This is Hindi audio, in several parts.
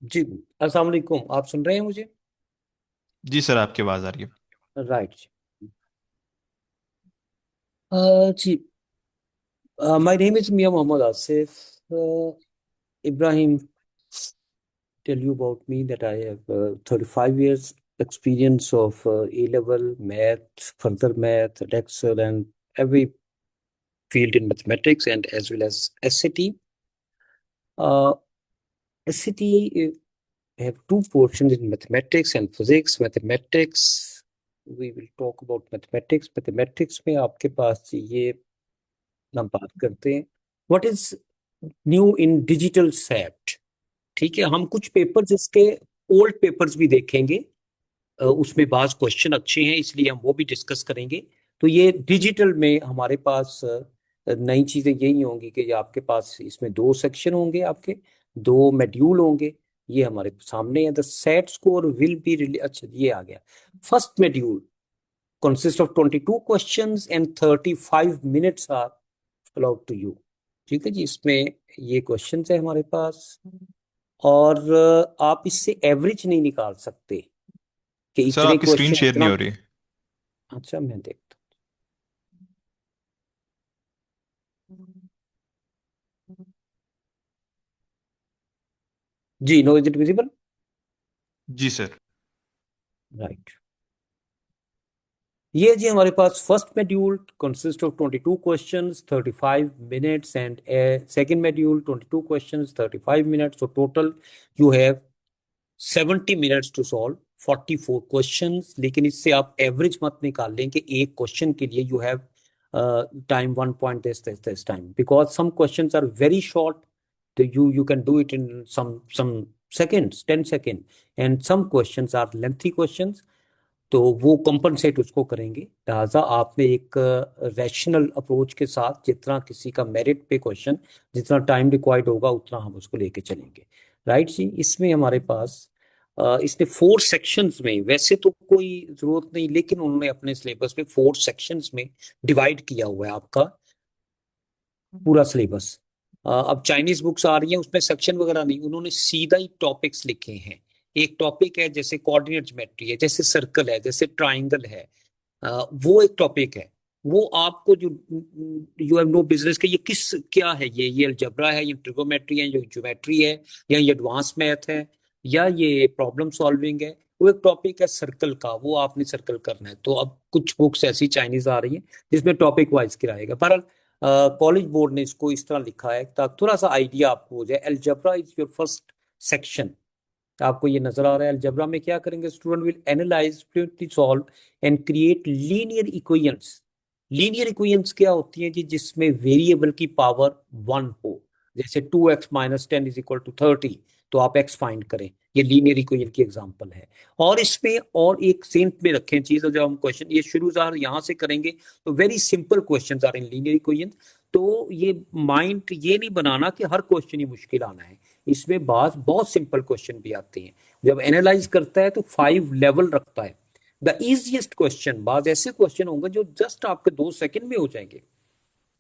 जी। अस्सलाम वालेकुम, आप सुन रहे हैं मुझे? जी सर, आपकी आवाज़ आ रही है। राइट जी। जी। My name is Mian Mohammad Asif Ibrahim. Tell you about me that I have 35 years experience of A level math, further math, Excel, and every field in mathematics, and as well as SAT. Uh, SAT have two portions in mathematics and physics. Mathematics, we will talk about mathematics. Mathematics में आपके पास ये हम बात करते हैं what is new in digital set. ठीक है, हम कुछ पेपर्स इसके ओल्ड पेपर्स भी देखेंगे. उसमें बाज क्वेश्चन अच्छे हैं इसलिए हम वो भी डिस्कस करेंगे. तो ये डिजिटल में हमारे पास नई चीजें यही होंगी कि ये आपके पास इसमें दो सेक्शन होंगे, आपके दो मॉड्यूल होंगे. ये हमारे सामने है. The set score will be, अच्छा ये आ गया. First module consists of 22 questions and 35 minutes are allowed to you. ठीक है जी, इसमें ये क्वेश्चंस है हमारे पास. और आप इससे एवरेज नहीं निकाल सकते कि सर, इतने आपकी स्क्रीन क्वेश्चन शेयर नहीं इतना. हो रही। अच्छा, मैं देखता हूँ. जी, नो, इज इट विजिबल? जी सर। राइट. ये जी हमारे पास first module consist of 22 questions 35 minutes and second module 22 questions 35 minutes. So total you have 70 minutes to solve 44 questions. लेकिन इससे आप एवरेज मत निकाल लें कि एक क्वेश्चन के लिए you have time 1 this this this time, because some questions are very short. तो you can do it in some seconds, 10 second. And some questions are lengthy questions, तो वो कंपनसेट उसको करेंगे. लिहाजा आपने एक रैशनल अप्रोच के साथ जितना किसी का मेरिट पे क्वेश्चन, जितना टाइम रिक्वायर्ड होगा उतना हम उसको लेके चलेंगे. राइट जी. इसमें हमारे पास इसने 4 सेक्शंस में, वैसे तो कोई जरूरत नहीं, लेकिन उन्होंने अपने सिलेबस में 4 सेक्शंस में डिवाइड किया हुआ है आपका पूरा सिलेबस. अब चाइनीज बुक्स आ रही हैं उसमें सेक्शन वगैरह नहीं, उन्होंने सीधा ही टॉपिक्स लिखे हैं. एक टॉपिक है जैसे कोऑर्डिनेट ज्योमेट्री है, जैसे सर्कल है, जैसे ट्राइंगल है. वो एक टॉपिक है. वो आपको जो यू हैव नो बिजनेस के ये किस क्या है, ये अलजेब्रा है, ये ट्रिगोमेट्री है, ये ज्योमेट्री है, या ये एडवांस मैथ है, या ये प्रॉब्लम सॉल्विंग है. वो एक टॉपिक है सर्कल का, वो आपने सर्कल करना है. तो अब कुछ बुक्स ऐसी चाइनीज आ रही हैं जिसमें टॉपिक वाइज कराएगा. पर कॉलेज बोर्ड ने इसको इस तरह लिखा है ताकि थोड़ा सा आइडिया आपको हो जाए. Algebra is your first section. आपको ये नजर आ रहा है अलजेब्रा में क्या करेंगे? Student will analyse, fluently solve and create linear equations. Linear equations क्या होती हैं जी? जिसमें वेरिएबल की पावर 1 हो. जैसे 2x - 10 इज इक्वल टू 30, तो आप x फाइंड करें. ये लीनियर इक्वेशन की एग्जांपल है. और इसमें और एक सेंट में रखें चीज, जब हम क्वेश्चन ये शुरू यहाँ से करेंगे तो very simple questions are in linear equation. तो ये माइंड ये नहीं बनाना कि हर क्वेश्चन ही मुश्किल आना है. इसमें बात बहुत सिंपल क्वेश्चन भी आते हैं. जब एनालाइज करता है तो 5 लेवल रखता है. द इजिएस्ट क्वेश्चन, बात ऐसे क्वेश्चन होंगे जो जस्ट आपके 2 सेकंड में हो जाएंगे.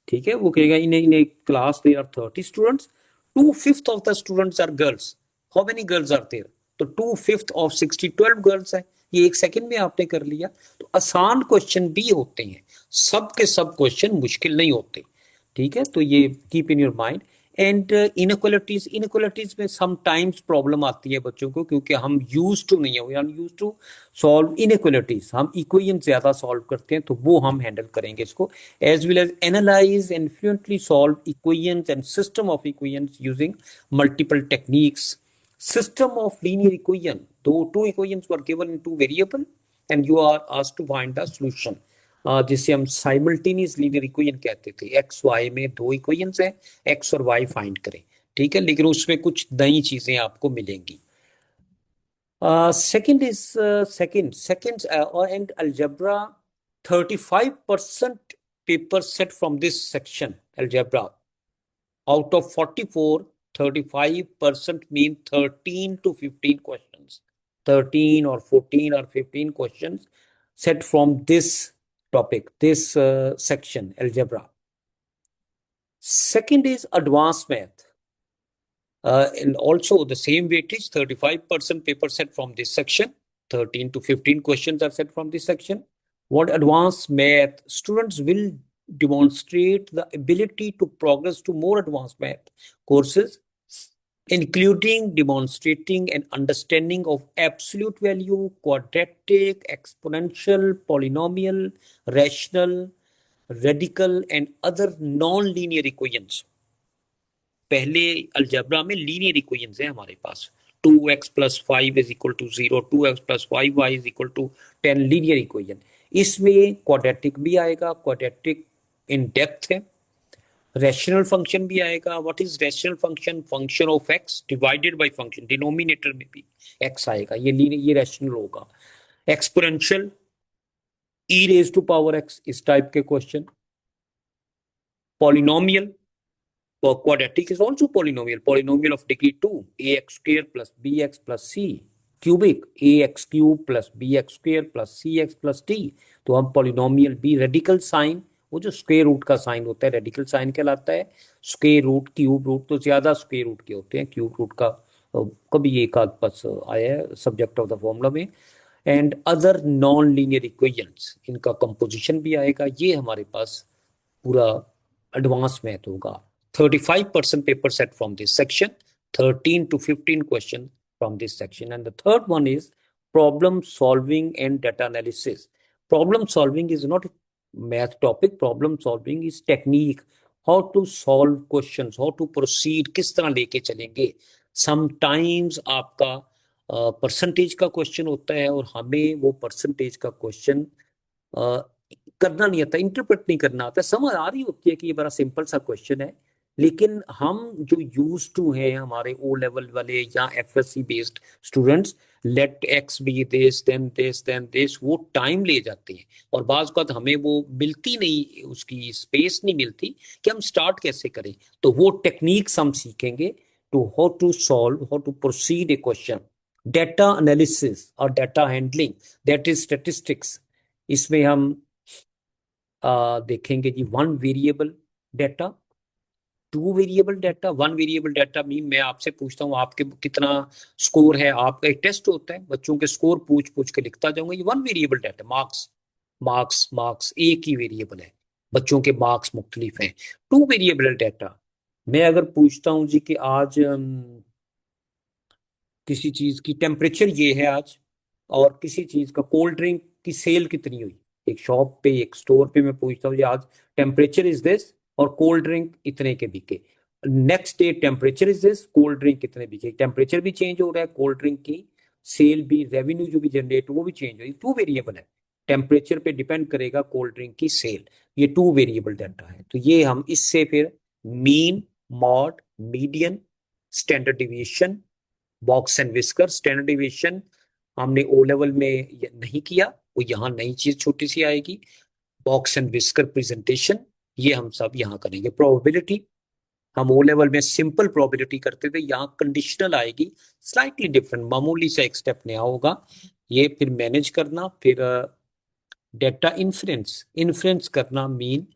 ठीक है, वो कहेगा in class there are 30 students, 2/5 of the students are girls. How many girls are there? तो 2/5 ऑफ 60 12 गर्ल्स है. ये 1 सेकंड में आपने कर लिया. तो आसान क्वेश्चन भी होते हैं, सब के सब क्वेश्चन मुश्किल नहीं होते. ठीक है, तो ये keep in your mind. And inequalities, inequalities में सम टाइम्स प्रॉब्लम आती है बच्चों को, क्योंकि हम यूज टू नहीं है, we are use to solve inequalities. हम इक्वेशन ज्यादा सॉल्व करते हैं, तो वो हम हैंडल करेंगे इसको. As well as analyze and fluently solve equations and system of equations using multiple techniques. System of linear equation, though two equations were given in two variable and you are asked to find the solution. जिसे हम साइमल्टेनियस लीनियर इक्वेशन कहते थे. एक्स वाई में दो इक्वेशंस हैं, एक्स और वाई फाइंड करें. ठीक है, लेकिन उसमें कुछ नई चीजें आपको मिलेंगी. Second is second and algebra. 35% paper set from this section algebra. Out of 44, 35% mean 13 to 15 questions. 13 or 14 or 15 questions set from this topic, this section algebra. Second is advanced math. And also the same weightage, 35% paper set from this section, 13 to 15 questions are set from this section. What advanced math students will demonstrate the ability to progress to more advanced math courses, including demonstrating an understanding of absolute value, quadratic, exponential, polynomial, rational, radical, and other non-linear equations. पहले अलजेब्रा में लीनियर इक्वेशंस है हमारे पास, 2x+5 is equal to 0, 2x+5y is equal to 10, linear equation. इसमें क्वाड्रेटिक भी आएगा, क्वाड्रेटिक इन डेप्थ है. रैशनल फंक्शन भी आएगा. What is rational function? Function of x divided by function, denominator में भी x आएगा, ये रैशनल होगा. Exponential, e raise to power x, इस टाइप के question. Polynomial, quadratic is also polynomial of degree 2, ax square plus bx plus c. Cubic, ax cube plus bx square plus cx plus d. तो हम polynomial भी, रेडिकल साइन, वो जो स्क्वायर रूट का साइन होता है रेडिकल साइन कहलाता है. स्क्वायर रूट, क्यूब रूट तो ज्यादा स्क्वायर रूट के होते हैं, क्यूब रूट का कभी एक आध बस आया है सब्जेक्ट ऑफ द फॉर्मूला में. And other non linear equations, इनका कंपोजिशन भी आएगा. ये हमारे पास पूरा एडवांस मैथ होगा. 35% paper set from this section, 13 to 15 questions from this section. And the third one is problem solving and data analysis. Problem solving is not a math topic. Problem solving is technique, how to solve questions, how to proceed, किस तरह लेके चलेंगे. Sometimes आपका परसेंटेज का क्वेश्चन होता है और हमें वो परसेंटेज का क्वेश्चन करना नहीं आता, इंटरप्रेट नहीं करना आता. समझ आ रही होती है कि ये बड़ा सिंपल सा क्वेश्चन है, लेकिन हम जो यूज टू हैं हमारे ओ लेवल वाले या FSc based students, let X be this then this then this, वो टाइम ले जाते हैं और बाज़ बात हमें वो मिलती नहीं, उसकी स्पेस नहीं मिलती कि हम स्टार्ट कैसे करें. तो वो टेक्निक्स हम सीखेंगे to how to solve, how to proceed a question. Data analysis और data handling, that is statistics. इसमें हम देखेंगे जी one variable data, two variable data. One variable data mean मैं आपसे पूछता हूँ आपके कितना स्कोर है, आपका एक टेस्ट होता है, बच्चों के स्कोर पूछ पूछ के लिखता जाऊंगा, ये one variable data. Marks, marks, marks एक ही वेरिएबल है, बच्चों के मार्क्स मुख्तलिफ हैं. टू वेरिएबल डेटा, मैं अगर पूछता हूँ जी कि आज किसी चीज की टेम्परेचर ये है आज, और किसी चीज का कोल्ड ड्रिंक की सेल कितनी हुई, एक शॉप पे एक स्टोर पे मैं पूछता हूँ आज टेम्परेचर इज दिस और कोल्ड ड्रिंक इतने के बिके. Next day temperature is this, cold drink कितने बिके. टेम्परेचर भी चेंज हो रहा है, कोल्ड ड्रिंक की सेल भी, रेवेन्यू जो भी जनरेट वो भी चेंज हो रही है. टू वेरिएबल है, टेम्परेचर पे डिपेंड करेगा कोल्ड ड्रिंक की सेल. ये टू वेरिएबल डाटा है. तो ये हम इससे फिर mean, mod, median, standard deviation, box and whisker. Standard deviation हमने ओ लेवल में नहीं किया, वो यहाँ नई चीज छोटी सी आएगी. बॉक्स एंड विस्कर प्रेजेंटेशन, ये हम सब यहाँ करेंगे. प्रोबेबिलिटी, हम ओ लेवल में सिंपल प्रोबेबिलिटी करते थे, यहाँ कंडीशनल आएगी, स्लाइटली डिफरेंट, मामूली सा एक स्टेप नया होगा. ये फिर मैनेज करना. फिर डेटा इन्फ्रेंस, इन्फ्रेंस करना मीन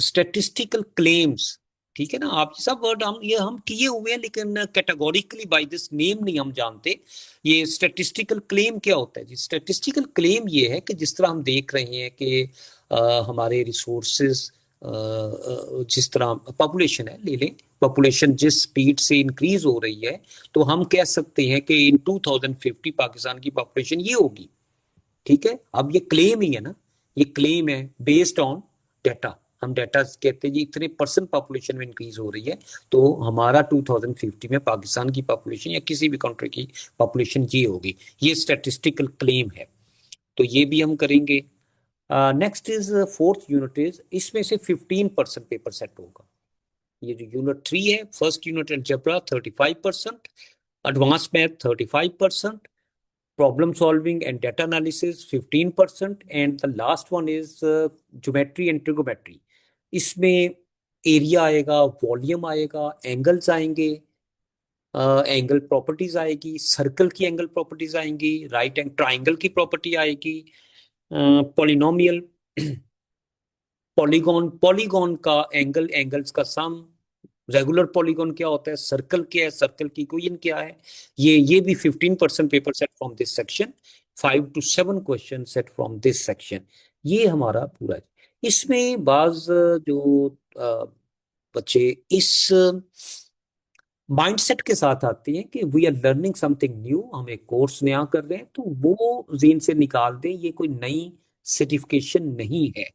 स्टेटिस्टिकल क्लेम्स. ठीक है ना, आप सब वर्ड हम किए हुए हैं, लेकिन कैटेगोरिकली बाय दिस नेम नहीं हम जानते. ये स्टैटिस्टिकल क्लेम क्या होता है जी? स्टैटिस्टिकल क्लेम ये है कि जिस तरह हम देख रहे हैं कि हमारे रिसोर्सेज, जिस तरह पॉपुलेशन है, ले लें पॉपुलेशन जिस स्पीड से इंक्रीज हो रही है, तो हम कह सकते हैं कि इन 2050 पाकिस्तान की पॉपुलेशन ये होगी. ठीक है, अब ये क्लेम ही है ना, ये क्लेम है बेस्ड ऑन डेटा. हम डेटा कहते हैं जी इतने परसेंट पॉपुलेशन में इंक्रीज हो रही है, तो हमारा 2050 में पाकिस्तान की पॉपुलेशन या किसी भी कंट्री की पॉपुलेशन ये होगी. ये स्टैटिस्टिकल क्लेम है, तो ये भी हम करेंगे. Next is fourth unit is, इसमें से 15% पेपर सेट होगा. ये जो यूनिट 3 है, first unit algebra 35%, advance math 35%, problem solving and data analysis 15%, and the last one is geometry and trigonometry. इसमें एरिया आएगा, वॉल्यूम आएगा, एंगल्स आएंगे, एंगल प्रॉपर्टीज आएगी, सर्कल की एंगल प्रॉपर्टीज आएंगी, राइट एंड ट्राइंगल की प्रॉपर्टी आएगी, पॉलिनोमियल, पॉलीगॉन, पॉलीगॉन का एंगल, एंगल्स का सम, रेगुलर पॉलीगॉन क्या होता है, सर्कल क्या है, सर्कल की इक्वेशन क्या है। ये भी 15% paper set from this section, 5 to 7 question set from this section. ये हमारा पूरा है। इसमें बाज जो बच्चे इस माइंडसेट के साथ आते हैं कि we are learning something new, हम एक कोर्स नया कर रहे हैं, तो वो जेन से निकाल दें ये कोई नई सर्टिफिकेशन नहीं है।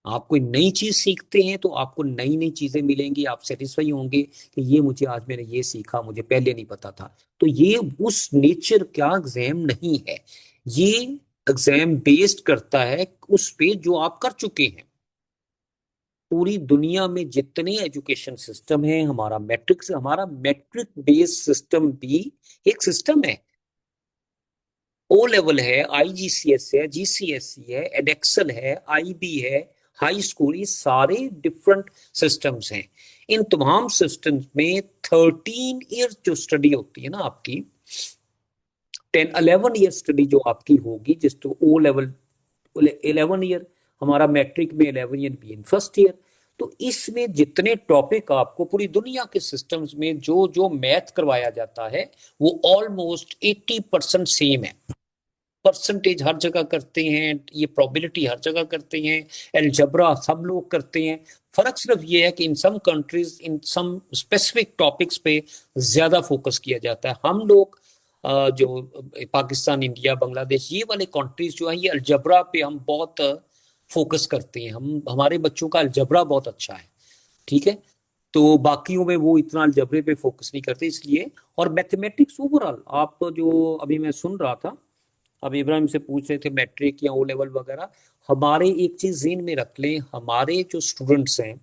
आप कोई नई चीज सीखते हैं तो आपको नई नई चीजें मिलेंगी, आप सेटिस्फाई होंगे कि ये मुझे आज मैंने ये सीखा, मुझे पहले नहीं पता था। तो ये उस नेचर का एग्जाम नहीं है। ये एग्जाम बेस्ड करता है उस पे जो आप कर चुके हैं। पूरी दुनिया में जितने एजुकेशन सिस्टम है, हमारा मैट्रिक बेस्ड सिस्टम भी एक सिस्टम है। ओ लेवल है, आईजीसीएस है, जीसीएसई है, एडेक्सल है, आईबी है, हाई स्कूल, ये सारे डिफरेंट सिस्टम्स हैं। इन तमाम सिस्टम्स में 13 ईयर जो स्टडी होती है ना आपकी, 11 ईयर स्टडी जो आपकी होगी, जिस तो ओ लेवल 11 ईयर, हमारा मैट्रिक में 11 ईयर भी इन फर्स्ट ईयर। तो इसमें जितने टॉपिक आपको पूरी दुनिया के सिस्टम्स में जो जो मैथ करवाया जाता है वो ऑलमोस्ट 80% सेम है। परसेंटेज हर जगह करते हैं, ये प्रोबेबिलिटी हर जगह करते हैं, अलजबरा सब लोग करते हैं। फर्क सिर्फ ये है कि in some countries in some specific topics पे ज्यादा फोकस किया जाता है। हम लोग जो पाकिस्तान, इंडिया, बांग्लादेश, ये वाले कंट्रीज जो है, ये अलजबरा पे हम बहुत फोकस करते हैं। हम हमारे बच्चों का अलजबरा बहुत अच्छा है, ठीक है। तो बाकियों में वो इतना अलजबरे पे फोकस नहीं करते इसलिए। और मैथमेटिक्स ओवरऑल, आप जो अभी मैं सुन रहा था, अब इब्राहिम से पूछ रहे थे मैट्रिक या ओ लेवल वगैरह, हमारे एक चीज जेन में रख लें, हमारे जो स्टूडेंट्स हैं,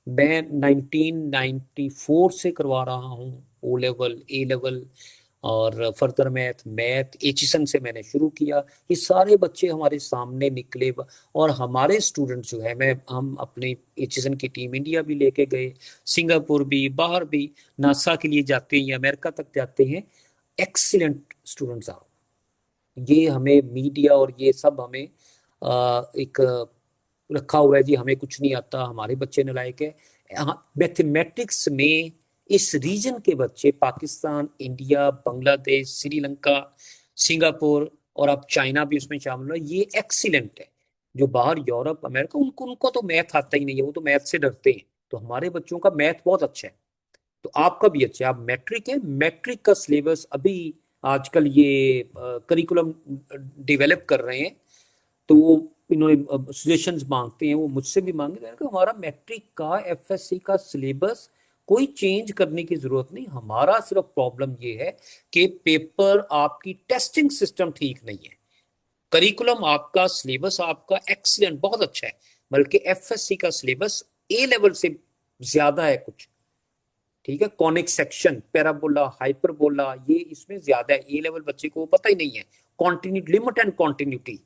मैं 1994 से करवा रहा हूँ ओ लेवल, ए लेवल और फर्दर मैथ, एचिसन से मैंने शुरू किया। ये सारे बच्चे हमारे सामने निकले और हमारे स्टूडेंट जो है, मैं हम अपने एचिसन की टीम इंडिया भी लेके गए, सिंगापुर भी, बाहर भी, नासा के लिए जाते हैं या अमेरिका तक जाते हैं। एक्सीलेंट स्टूडेंट्स आ, ये हमें मीडिया और ये सब हमें एक रखा हुआ है जी, हमें कुछ नहीं आता, हमारे बच्चे नालायक है। मैथमेटिक्स में इस रीजन के बच्चे, पाकिस्तान, इंडिया, बांग्लादेश, श्रीलंका, सिंगापुर और अब चाइना भी उसमें शामिल है, ये एक्सीलेंट है। जो बाहर यूरोप, अमेरिका, उनको उनको तो मैथ आता ही नहीं है, वो तो मैथ से डरते हैं। तो हमारे बच्चों का मैथ बहुत अच्छा है, तो आपका भी अच्छा है। आप मैट्रिक है, मैट्रिक का सिलेबस अभी आजकल ये करिकुलम डेवलप कर रहे हैं, तो वो इन्होंने सजेशंस मांगते हैं, वो मुझसे भी मांगे। मैंने कहा हमारा मैट्रिक का एफएससी का सिलेबस कोई चेंज करने की जरूरत नहीं, हमारा सिर्फ प्रॉब्लम ये है कि पेपर आपकी टेस्टिंग सिस्टम ठीक नहीं है। करिकुलम आपका, सिलेबस आपका एक्सीलेंट, बहुत अच्छा है, बल्कि एफएससी का सिलेबस ए लेवल से ज्यादा है कुछ, ठीक है। कॉनिक सेक्शन, पैराबोला, हाइपरबोला, ये इसमें ज्यादा है। ए लेवल बच्चे को पता ही नहीं है। कॉन्टिन्यूटी, लिमिट एंड कॉन्टिन्यूटी,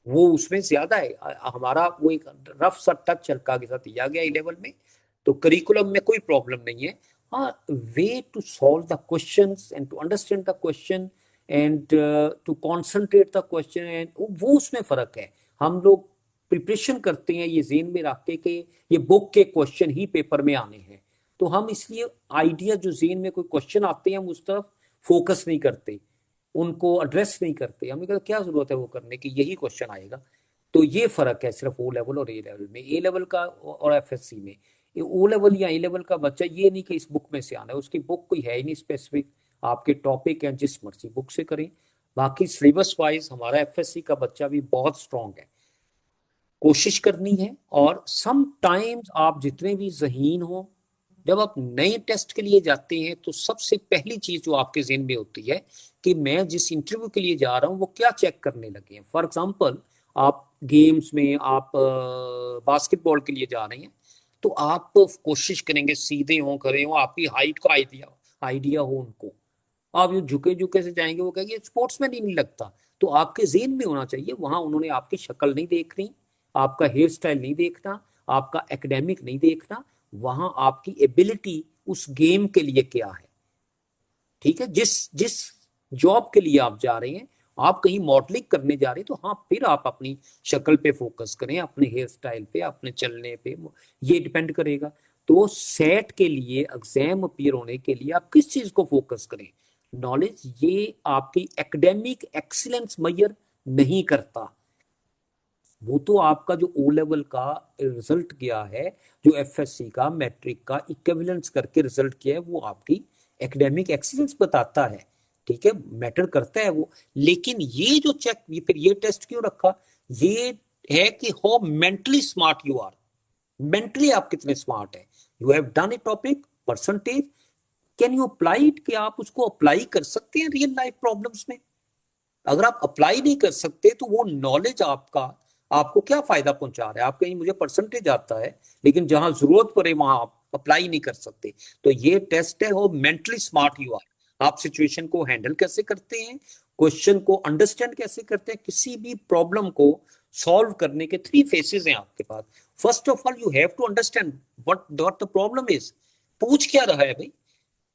वो उसमें ज्यादा है। हमारा वो एक रफ सा टच हल्का के साथ दिया गया ए लेवल में, तो करिकुलम में कोई प्रॉब्लम नहीं है। हाँ, way to solve the questions and to understand the question and to concentrate the question, and वो उसमें फर्क है। हम लोग प्रिपरेशन करते हैं ये जेन में रख के ये बुक के क्वेश्चन ही पेपर में आने हैं, तो हम इसलिए आइडिया जो जेन में कोई क्वेश्चन आते हैं हम उस तरफ फोकस नहीं करते, उनको एड्रेस नहीं करते। हमें कहते क्या जरूरत है वो करने की, यही क्वेश्चन आएगा। तो ये फर्क है सिर्फ ओ लेवल और ए लेवल में, ए लेवल का और एफएससी में। ये ओ लेवल या ए लेवल का बच्चा ये नहीं कि इस बुक में से आना है, उसकी बुक कोई है ही नहीं स्पेसिफिक, आपके टॉपिक हैं, जिस मर्जी बुक से करें। बाकी सिलेबस वाइज हमारा एफएससी का बच्चा भी बहुत स्ट्रांग है। कोशिश करनी है, और सम टाइम्स आप जितने भी जहीन हो, जब आप नए टेस्ट के लिए जाते हैं तो सबसे पहली चीज जो आपके जेहन में होती है कि मैं जिस इंटरव्यू के लिए जा रहा हूं वो क्या चेक करने लगे हैं। फॉर एग्जांपल, आप गेम्स में, आप बास्केटबॉल के लिए जा रहे हैं, तो आप कोशिश करेंगे सीधे हो, खड़े हो, आपकी हाइट का आइडिया आइडिया हो उनको। आप ये झुके झुके से जाएंगे, वो कहेंगे स्पोर्ट्समैन ही नहीं लगता। तो आपके जेहन में होना चाहिए, वहां उन्होंने आपकी शक्ल नहीं देखनी, आपका हेयर स्टाइल नहीं देखना, आपका एकेडमिक नहीं देखना, वहां आपकी एबिलिटी उस गेम के लिए क्या है, ठीक है। जिस जिस जॉब के लिए आप जा रहे हैं, आप कहीं मॉडलिंग करने जा रहे हैं, तो हाँ, फिर आप अपनी शक्ल पे फोकस करें, अपने हेयर स्टाइल पे, अपने चलने पे, ये डिपेंड करेगा। तो सेट के लिए, एग्जाम अपीयर होने के लिए आप किस चीज को फोकस करें? नॉलेज। ये आपकी एकेडमिक एक्सीलेंस मेजर नहीं करता। वो तो आपका जो ओ लेवल का रिजल्ट गया है, जो एफएससी का मैट्रिक का इक्विवेलेंस करके रिजल्ट किया है, वो आपकी एकेडमिक एक्सीलेंस बताता है। ठीक है, मैटर करता है वो। लेकिन ये जो चेक, ये फिर ये टेस्ट क्यों रखा? ये है कि how mentally smart you are. Mentally आप कितने स्मार्ट है। You have done a topic, percentage, can you apply it, कि आप उसको अप्लाई कर सकते हैं रियल लाइफ प्रॉब्लम्स में। अगर आप अप्लाई नहीं कर सकते तो वो नॉलेज आपका आपको क्या फायदा पहुंचा रहा है? आप कहीं, मुझे परसेंटेज आता है लेकिन जहां जरूरत पड़े वहां आप अप्लाई नहीं कर सकते। तो ये टेस्ट है, वो मेंटली स्मार्ट यू आर। आप सिचुएशन को हैंडल कैसे करते हैं, क्वेश्चन को अंडरस्टैंड कैसे करते हैं। किसी भी प्रॉब्लम को सॉल्व करने के थ्री फेसेस हैं आपके पास। First of all you have to understand what the problem is. पूछ क्या रहा है भाई,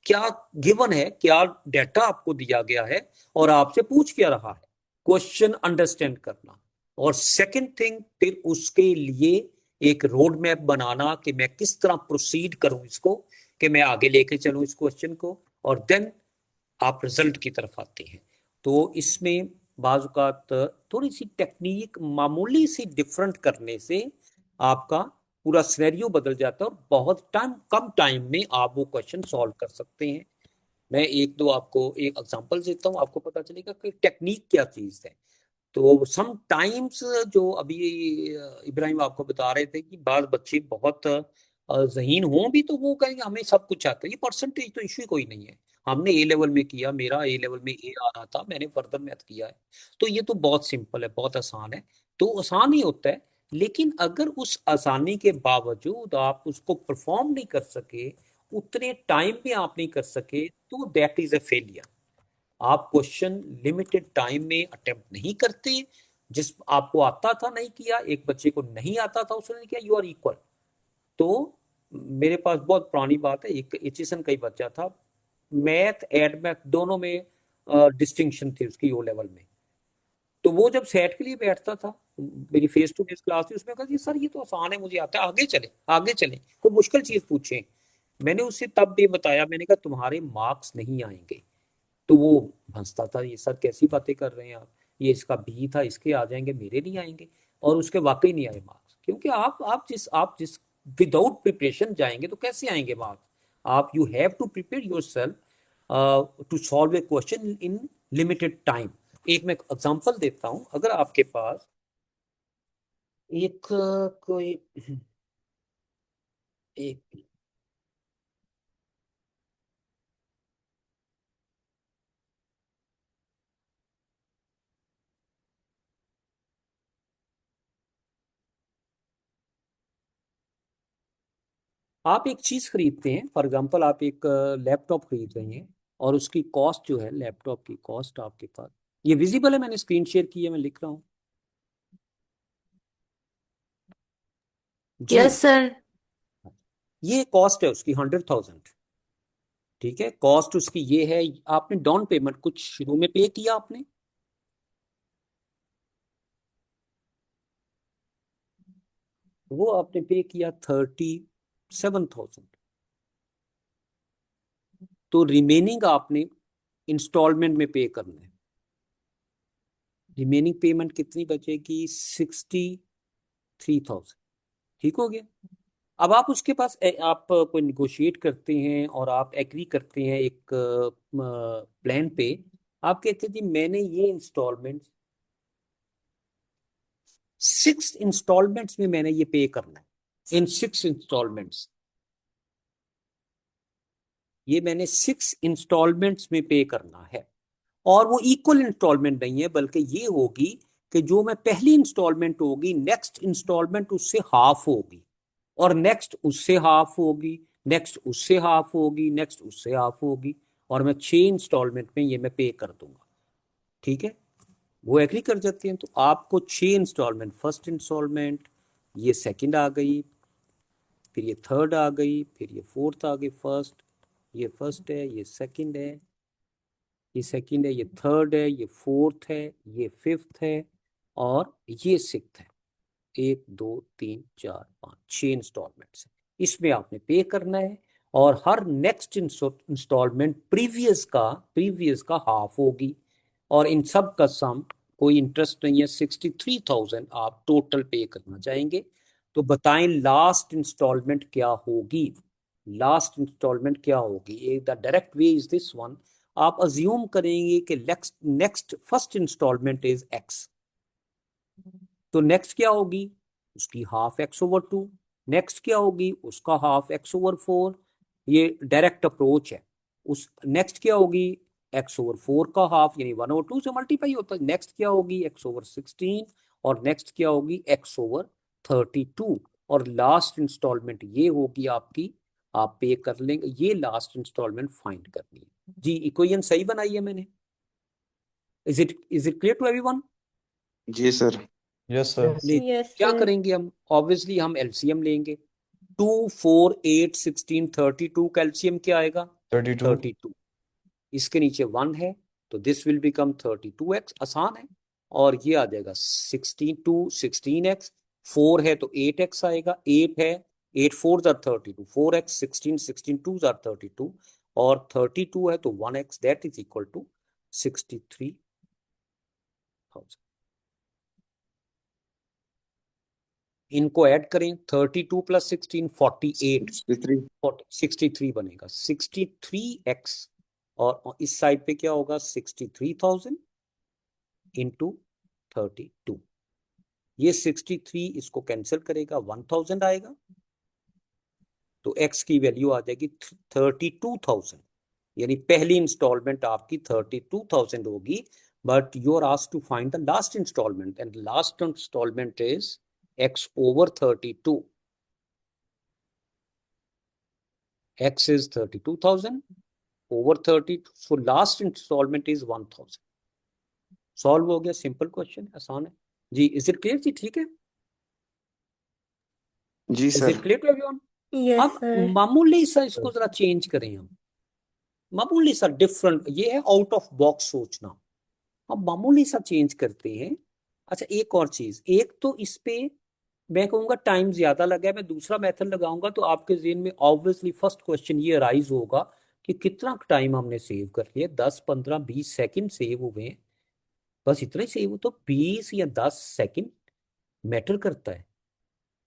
क्या गिवन है, क्या डेटा आपको दिया गया है और आपसे पूछ क्या रहा है। क्वेश्चन अंडरस्टैंड करना। और सेकंड थिंग, फिर उसके लिए एक रोड मैप बनाना कि मैं किस तरह प्रोसीड करूं इसको, कि मैं आगे लेके चलूं इस क्वेश्चन को। और देन आप रिजल्ट की तरफ आते हैं। तो इसमें बाजुकात थोड़ी सी टेक्निक मामूली सी डिफरेंट करने से आपका पूरा सिनेरियो बदल जाता है और बहुत टाइम, कम टाइम में आप वो क्वेश्चन सॉल्व कर सकते हैं। मैं एक दो आपको एक एग्जांपल देता हूँ, आपको पता चलेगा कि टेक्निक क्या चीज है। तो सम टाइम्स, जो अभी इब्राहिम आपको बता रहे थे कि बाद बच्चे बहुत ज़हीन हों भी तो वो कहेंगे हमें सब कुछ आता है। ये परसेंटेज तो इश्यू कोई नहीं है। हमने ए लेवल में किया, मेरा ए लेवल में ए आ रहा था, मैंने फर्दर मैथ किया है। तो ये तो बहुत सिंपल है, बहुत आसान है। तो आसान ही होता है। लेकिन अगर उस आसानी के बावजूद आप उसको परफॉर्म नहीं कर सके, उतने टाइम में आप नहीं कर सके, तो दैट इज ए फेलियर। आप क्वेश्चन लिमिटेड टाइम में अटेम्प्ट नहीं करते। जिस आपको आता था नहीं किया, एक बच्चे को नहीं आता था उसने नहीं किया, यू आर इक्वल। तो मेरे पास बहुत पुरानी बात है, एक एचएसएन का ही बच्चा था, मैथ एड मैथ दोनों में डिस्टिंक्शन थी उसकी ओ लेवल में। तो वो जब सेट के लिए बैठता था, मेरी फेस टू फेस क्लास थी, उसमें कहा कि सर ये तो आसान है, मुझे आता है, आगे चले आगे चले, कोई मुश्किल चीज पूछे। मैंने उससे तब भी बताया, मैंने कहा तुम्हारे मार्क्स नहीं आएंगे। तो वो हंसता था, ये सर कैसी बातें कर रहे हैं आप, ये इसका बी था, इसके आ जाएंगे, मेरे नहीं आएंगे। और उसके वाकई नहीं आए मार्क्स, क्योंकि आप जिस विदाउट प्रिपरेशन जाएंगे तो कैसे आएंगे मार्क्स। आप you have to prepare yourself to solve a question in limited time. एक मैं एग्जांपल देता हूं, अगर आपके पास एक कोई एक आप एक चीज खरीदते हैं, फॉर एग्जांपल आप एक लैपटॉप खरीद रहे हैं, और उसकी कॉस्ट जो है, लैपटॉप की कॉस्ट आपके पास, ये विजिबल है, मैंने स्क्रीन शेयर की है, मैं लिख रहा हूँ। जी, यस सर। ये कॉस्ट है उसकी 100,000। ठीक है, कॉस्ट उसकी ये है। आपने डाउन पेमेंट कुछ शुरू में पे किया आपने, वो आपने पे किया 37,000। तो रिमेनिंग आपने इंस्टॉलमेंट में पे करना है। रिमेनिंग पेमेंट कितनी बचेगी? 63,000। ठीक हो गया। अब आप उसके पास आप कोई निगोशिएट करते हैं और आप एग्री करते हैं एक प्लान पे। आप कहते हैं जी मैंने ये इंस्टॉलमेंट 6 इंस्टॉलमेंट्स में मैंने ये पे करना है, इन 6 इंस्टॉलमेंट्स। ये मैंने 6 इंस्टॉलमेंट्स में पे करना है। और वो इक्वल इंस्टॉलमेंट नहीं है, बल्कि ये होगी कि जो मैं पहली इंस्टॉलमेंट होगी, नेक्स्ट इंस्टॉलमेंट उससे हाफ होगी, और नेक्स्ट उससे हाफ होगी, नेक्स्ट उससे हाफ होगी, नेक्स्ट उससे हाफ होगी, और मैं 6 इंस्टॉलमेंट में ये मैं पे कर दूंगा। ठीक है, वो एग्री कर जाते हैं। तो आपको 6 इंस्टॉलमेंट, फर्स्ट इंस्टॉलमेंट, ये सेकंड आ गई, फिर ये थर्ड आ गई, फिर ये फोर्थ आ गई। फर्स्ट, ये फर्स्ट है, ये सेकंड है, ये सेकंड है, ये थर्ड है, ये फोर्थ है, ये फिफ्थ है, और ये सिक्स्थ है। 1 2 3 4 5 6 इंस्टॉलमेंट्स। इसमें आपने पे करना है, और हर नेक्स्ट इंस्टॉलमेंट प्रीवियस का हाफ होगी, और इन सब का सम कोई इंटरेस्ट नहीं है, 63,000 आप टोटल पे करना चाहेंगे। तो बताएं लास्ट इंस्टॉलमेंट क्या होगी, लास्ट इंस्टॉलमेंट क्या होगी। The direct way is this one, आप अज्यूम करेंगे कि next next first installment is X, तो नेक्स्ट क्या होगी, उसकी हाफ x/2। नेक्स्ट क्या होगी, उसका हाफ x/4। ये डायरेक्ट अप्रोच है। उस नेक्स्ट क्या होगी, x/4 का हाफ, यानी 1/2 से मल्टीप्लाई होता है। नेक्स्ट क्या होगी, x/16, और नेक्स्ट क्या होगी, x/32, और लास्ट इंस्टॉलमेंट ये होगी आपकी, आप पे कर लेंगे। ये लास्ट इंस्टॉलमेंट फाइंड करनी है जी। इक्वेशन सही बनाई है मैंने? Is it clear to everyone? जी सर। Yes sir. ले यस क्या सर। करेंगे हम, ऑब्वियसली हम एलसीएम लेंगे। 2, 4, 8, 16, 32 का एलसीएम क्या आएगा, 32। 32। इसके नीचे 1 है, तो दिस विल बिकम 32x, आसान है। और ये आ जाएगा 16 16x, 4 है तो 8x आएगा, 8 है, 8 4 आर 32, 4x, 16 16 2 आर 32, और 32 है तो 1x, that is equal to 63,000। इनको ऐड करें, 32 + 16 48, 63। 63 बनेगा, 63x, और इस साइड पे क्या होगा, 63,000 इंटू 32। ये 63 इसको कैंसिल करेगा, 1000 आएगा, तो x की वैल्यू आ जाएगी 32,000, यानी पहली इंस्टॉलमेंट आपकी 32,000 होगी। But you are asked to find the last installment, and last installment is x/32। x is 32,000 over 30, so last installment is 1,000। Solve हो गया, सिंपल क्वेश्चन, आसान है जी। इज इट क्लियर जी? ठीक है, जी is sir. It clear to everyone? Yes अब सर। मामूली सा इसको जरा चेंज करें हम, मामूली सा डिफरेंट, ये है आउट ऑफ बॉक्स सोचना। अब मामूली सा चेंज करते हैं। अच्छा एक और चीज, एक तो इस पे मैं कहूंगा टाइम ज्यादा लगा है, मैं दूसरा मेथड लगाऊंगा तो आपके जेहन में ऑब्वियसली फर्स्ट क्वेश्चन ये अराइज होगा कि कितना टाइम हमने सेव कर लिया, 10 15 20 सेकंड सेव हुए हैं, बस इतना ही सेव हो, तो 20 या 10 सेकंड मैटर करता है।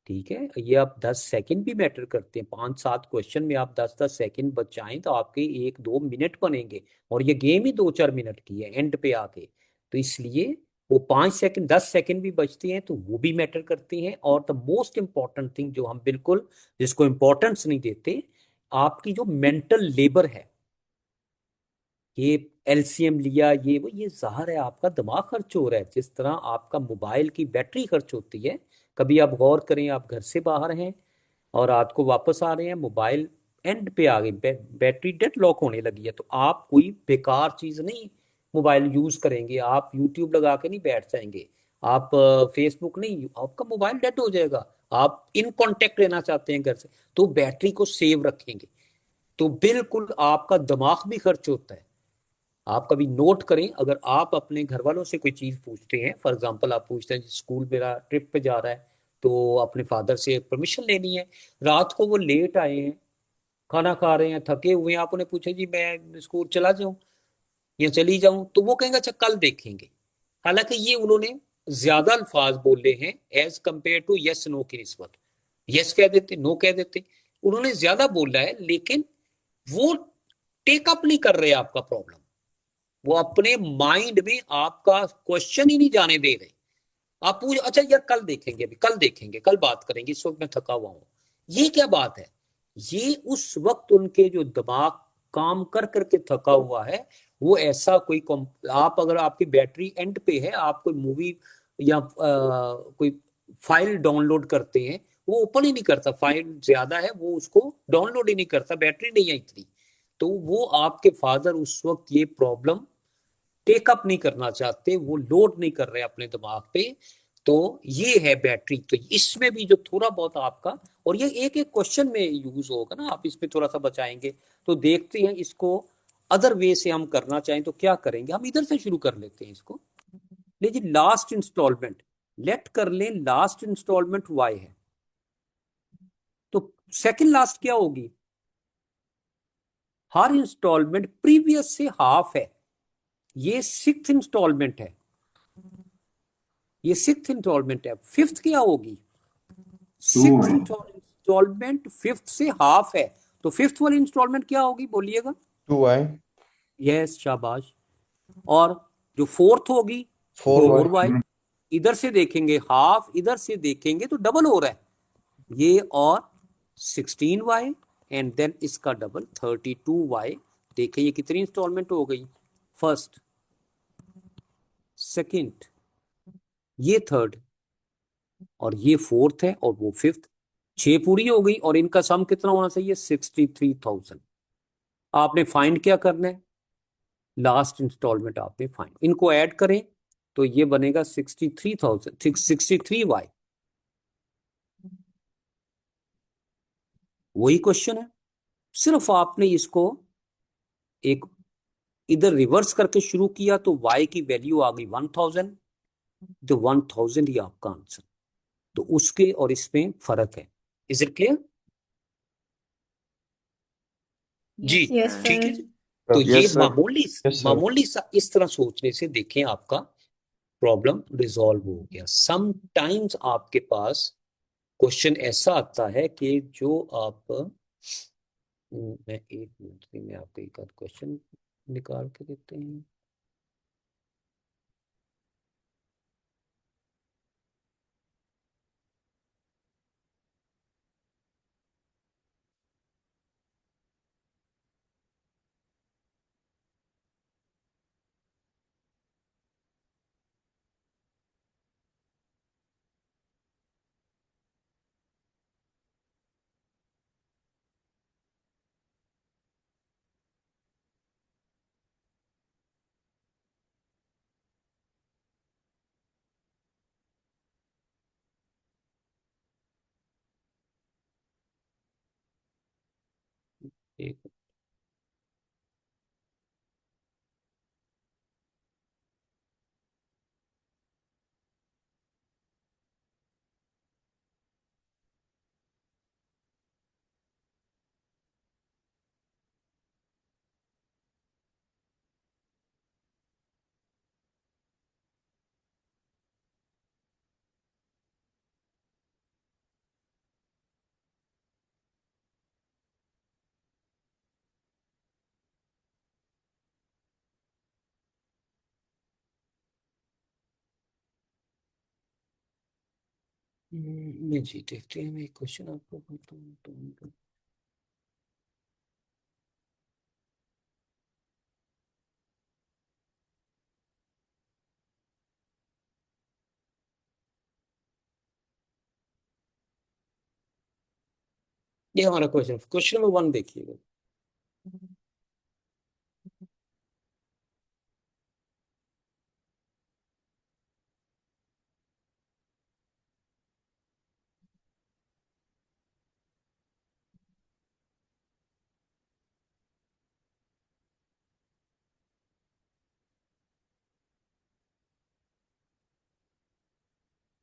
ठीक है, ये आप 10 सेकंड भी मैटर करते हैं, 5 7 क्वेश्चन में आप 10 10 सेकंड बचाएं तो आपके 1 2 मिनट बनेंगे, और ये गेम ही 2 4 मिनट की है एंड पे आके। तो इसलिए वो 5 सेकंड 10 सेकंड भी बचते हैं तो वो भी मैटर करते हैं। और द मोस्ट इंपॉर्टेंट थिंग जो हम बिल्कुल जिसको इंपॉर्टेंस नहीं देते, आपकी जो मेंटल लेबर है, ये एलसीएम लिया, ये वो, ये ज़ाहिर है आपका दिमाग खर्च हो रहा है, जिस तरह आपका मोबाइल की बैटरी खर्च होती है। कभी आप गौर करें, आप घर से बाहर हैं और रात को वापस आ रहे हैं, मोबाइल एंड पे आ गई, बैटरी डेड लॉक होने लगी है, तो आप कोई बेकार चीज़ नहीं मोबाइल यूज़ करेंगे, आप यूट्यूब लगा के नहीं बैठ जाएंगे, आप फेसबुक नहीं, आपका मोबाइल डेड हो जाएगा। आप इन कांटेक्ट रहना चाहते हैं घर से, तो बैटरी को सेव रखेंगे, तो बिल्कुल आपका दिमाग भी खर्च होता है। आप कभी नोट करें, अगर आप अपने घर वालों से कोई चीज़ पूछते हैं, फॉर एग्जांपल आप पूछते हैं स्कूल मेरा ट्रिप पे जा रहा है, तो अपने फादर से परमिशन लेनी है, रात को वो लेट आए हैं, खाना खा रहे हैं, थके हुए हैं, आप उन्हें पूछे जी मैं स्कूल चला जाऊं या चली जाऊं, तो वो कहेंगे अच्छा कल देखेंगे। हालांकि ये उन्होंने ज्यादा अल्फाज बोले हैं as compare to yes no की निस्बत। यस कह देते, नो कह देते, उन्होंने ज्यादा बोला है, लेकिन वो टेकअप नहीं कर रहे आपका प्रॉब्लम, वो अपने माइंड में आपका क्वेश्चन ही नहीं जाने दे रहे। आप पूछ अच्छा यार कल देखेंगे, अभी कल देखेंगे, कल बात करेंगे, इस वक्त मैं थका हुआ हूं, ये क्या बात है। ये उस वक्त उनके जो दिमाग काम कर करके थका हुआ है, वो ऐसा कोई आप अगर आपकी बैटरी एंड पे है, आप कोई मूवी या कोई फाइल डाउनलोड करते हैं, वो ओपन ही नहीं करता, फाइल ज्यादा है वो उसको डाउनलोड ही नहीं करता, बैटरी नहीं है इतनी। तो वो आपके फादर उस वक्त ये प्रॉब्लम टेकअप नहीं करना चाहते, वो लोड नहीं कर रहे अपने दिमाग पे। तो ये है बैटरी, तो इसमें भी जो थोड़ा बहुत आपका, और ये एक एक क्वेश्चन में यूज होगा ना, आप इसमें थोड़ा सा बचाएंगे। तो देखते हैं इसको अदर वे से हम करना चाहें तो क्या करेंगे, हम इधर से शुरू कर लेते हैं इसको। लीजिए लास्ट इंस्टॉलमेंट लेट कर लें, लास्ट इंस्टॉलमेंट वाई है, तो सेकंड लास्ट क्या होगी? हर इंस्टॉलमेंट प्रीवियस से हाफ है। ये सिक्स्थ इंस्टॉलमेंट है, ये सिक्स्थ इंस्टॉलमेंट है। फिफ्थ क्या होगी? सिक्स्थ इंस्टॉलमेंट फिफ्थ से हाफ है, तो फिफ्थ वाली इंस्टॉलमेंट क्या होगी बोलिएगा? 2y। यस, शाबाश। और जो फोर्थ होगी 4y। 4y। इधर से देखेंगे हाफ, इधर से देखेंगे तो डबल हो रहा है ये, और 16y, एंड देन इसका डबल 32y। देखिए ये कितनी इंस्टॉलमेंट हो गई? फर्स्ट, सेकंड, ये थर्ड, और ये फोर्थ है, और वो फिफ्थ। 6 पूरी हो गई, और इनका सम कितना होना चाहिए? 63,000। आपने फाइंड क्या करना है? लास्ट इंस्टॉलमेंट आपने फाइंड, इनको ऐड करें तो ये बनेगा 63,000, 63y। वही क्वेश्चन है, सिर्फ आपने इसको एक इधर रिवर्स करके शुरू किया तो y की वैल्यू आ गई 1000, तो 1000 ही आपका आंसर। तो उसके और इसमें फर्क है। Is it clear? जी, यस ठीक है सर। जी। तो ये यस सर। मामूली यस सर। मामूली सा इस तरह सोचने से देखें आपका प्रॉब्लम रिजॉल्व हो गया। सम टाइम्स आपके पास क्वेश्चन ऐसा आता है कि जो आप मैं एक मिनट में आपको एक आध क्वेश्चन निकाल के देते हैं। एक नहीं जी, देखते हैं, मैं एक क्वेश्चन आपको बोलता हूँ तो ये हमारा क्वेश्चन क्वेश्चन नंबर 1 देखिएगा।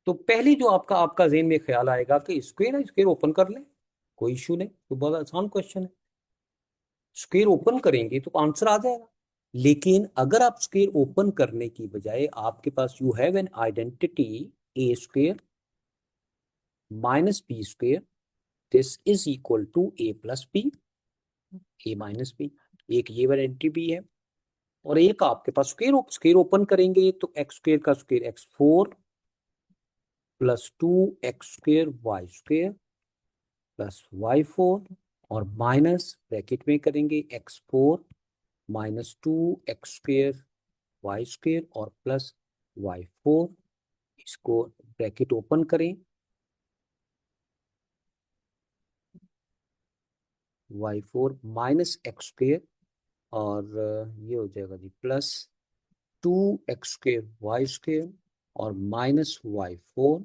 तो पहले जो आपका आपका जेहन में ख्याल आएगा कि स्क्वायर है, स्क्वायर ओपन कर लें, कोई इशू नहीं, तो बहुत आसान क्वेश्चन है। स्क्वायर ओपन करेंगे तो आंसर आ जाएगा। लेकिन अगर आप स्क्वायर ओपन करने की बजाय आपके पास you have an identity A square minus B square, this is equal to A plus B, A minus B, एक ये आइडेंटिटी भी है। और एक आपके पास स्क्वायर स्क्वायर ओपन करेंगे तो एक्स स्क्वायर का square x4 plus 2x² y² plus y4, और माइनस ब्रैकेट में करेंगे x4 माइनस 2x² y² और प्लस y4। इसको ब्रैकेट ओपन करें, y4 माइनस x², और ये हो जाएगा जी प्लस 2x² y² और माइनस y4।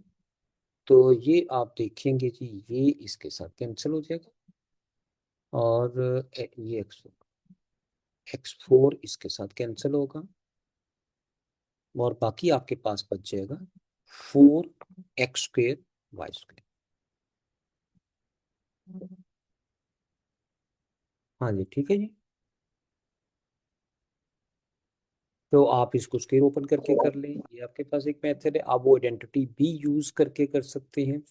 तो ये आप देखेंगे जी, ये इसके साथ कैंसिल हो जाएगा, और ये x4 इसके साथ कैंसिल होगा, और बाकी आपके पास बच जाएगा 4x² y²। हाँ जी, ठीक है जी। तो आप इसको स्क्वायर ओपन करके कर लें, ये आपके पास एक मेथड है। आप वो आइडेंटिटी भी यूज करके कर सकते हैं।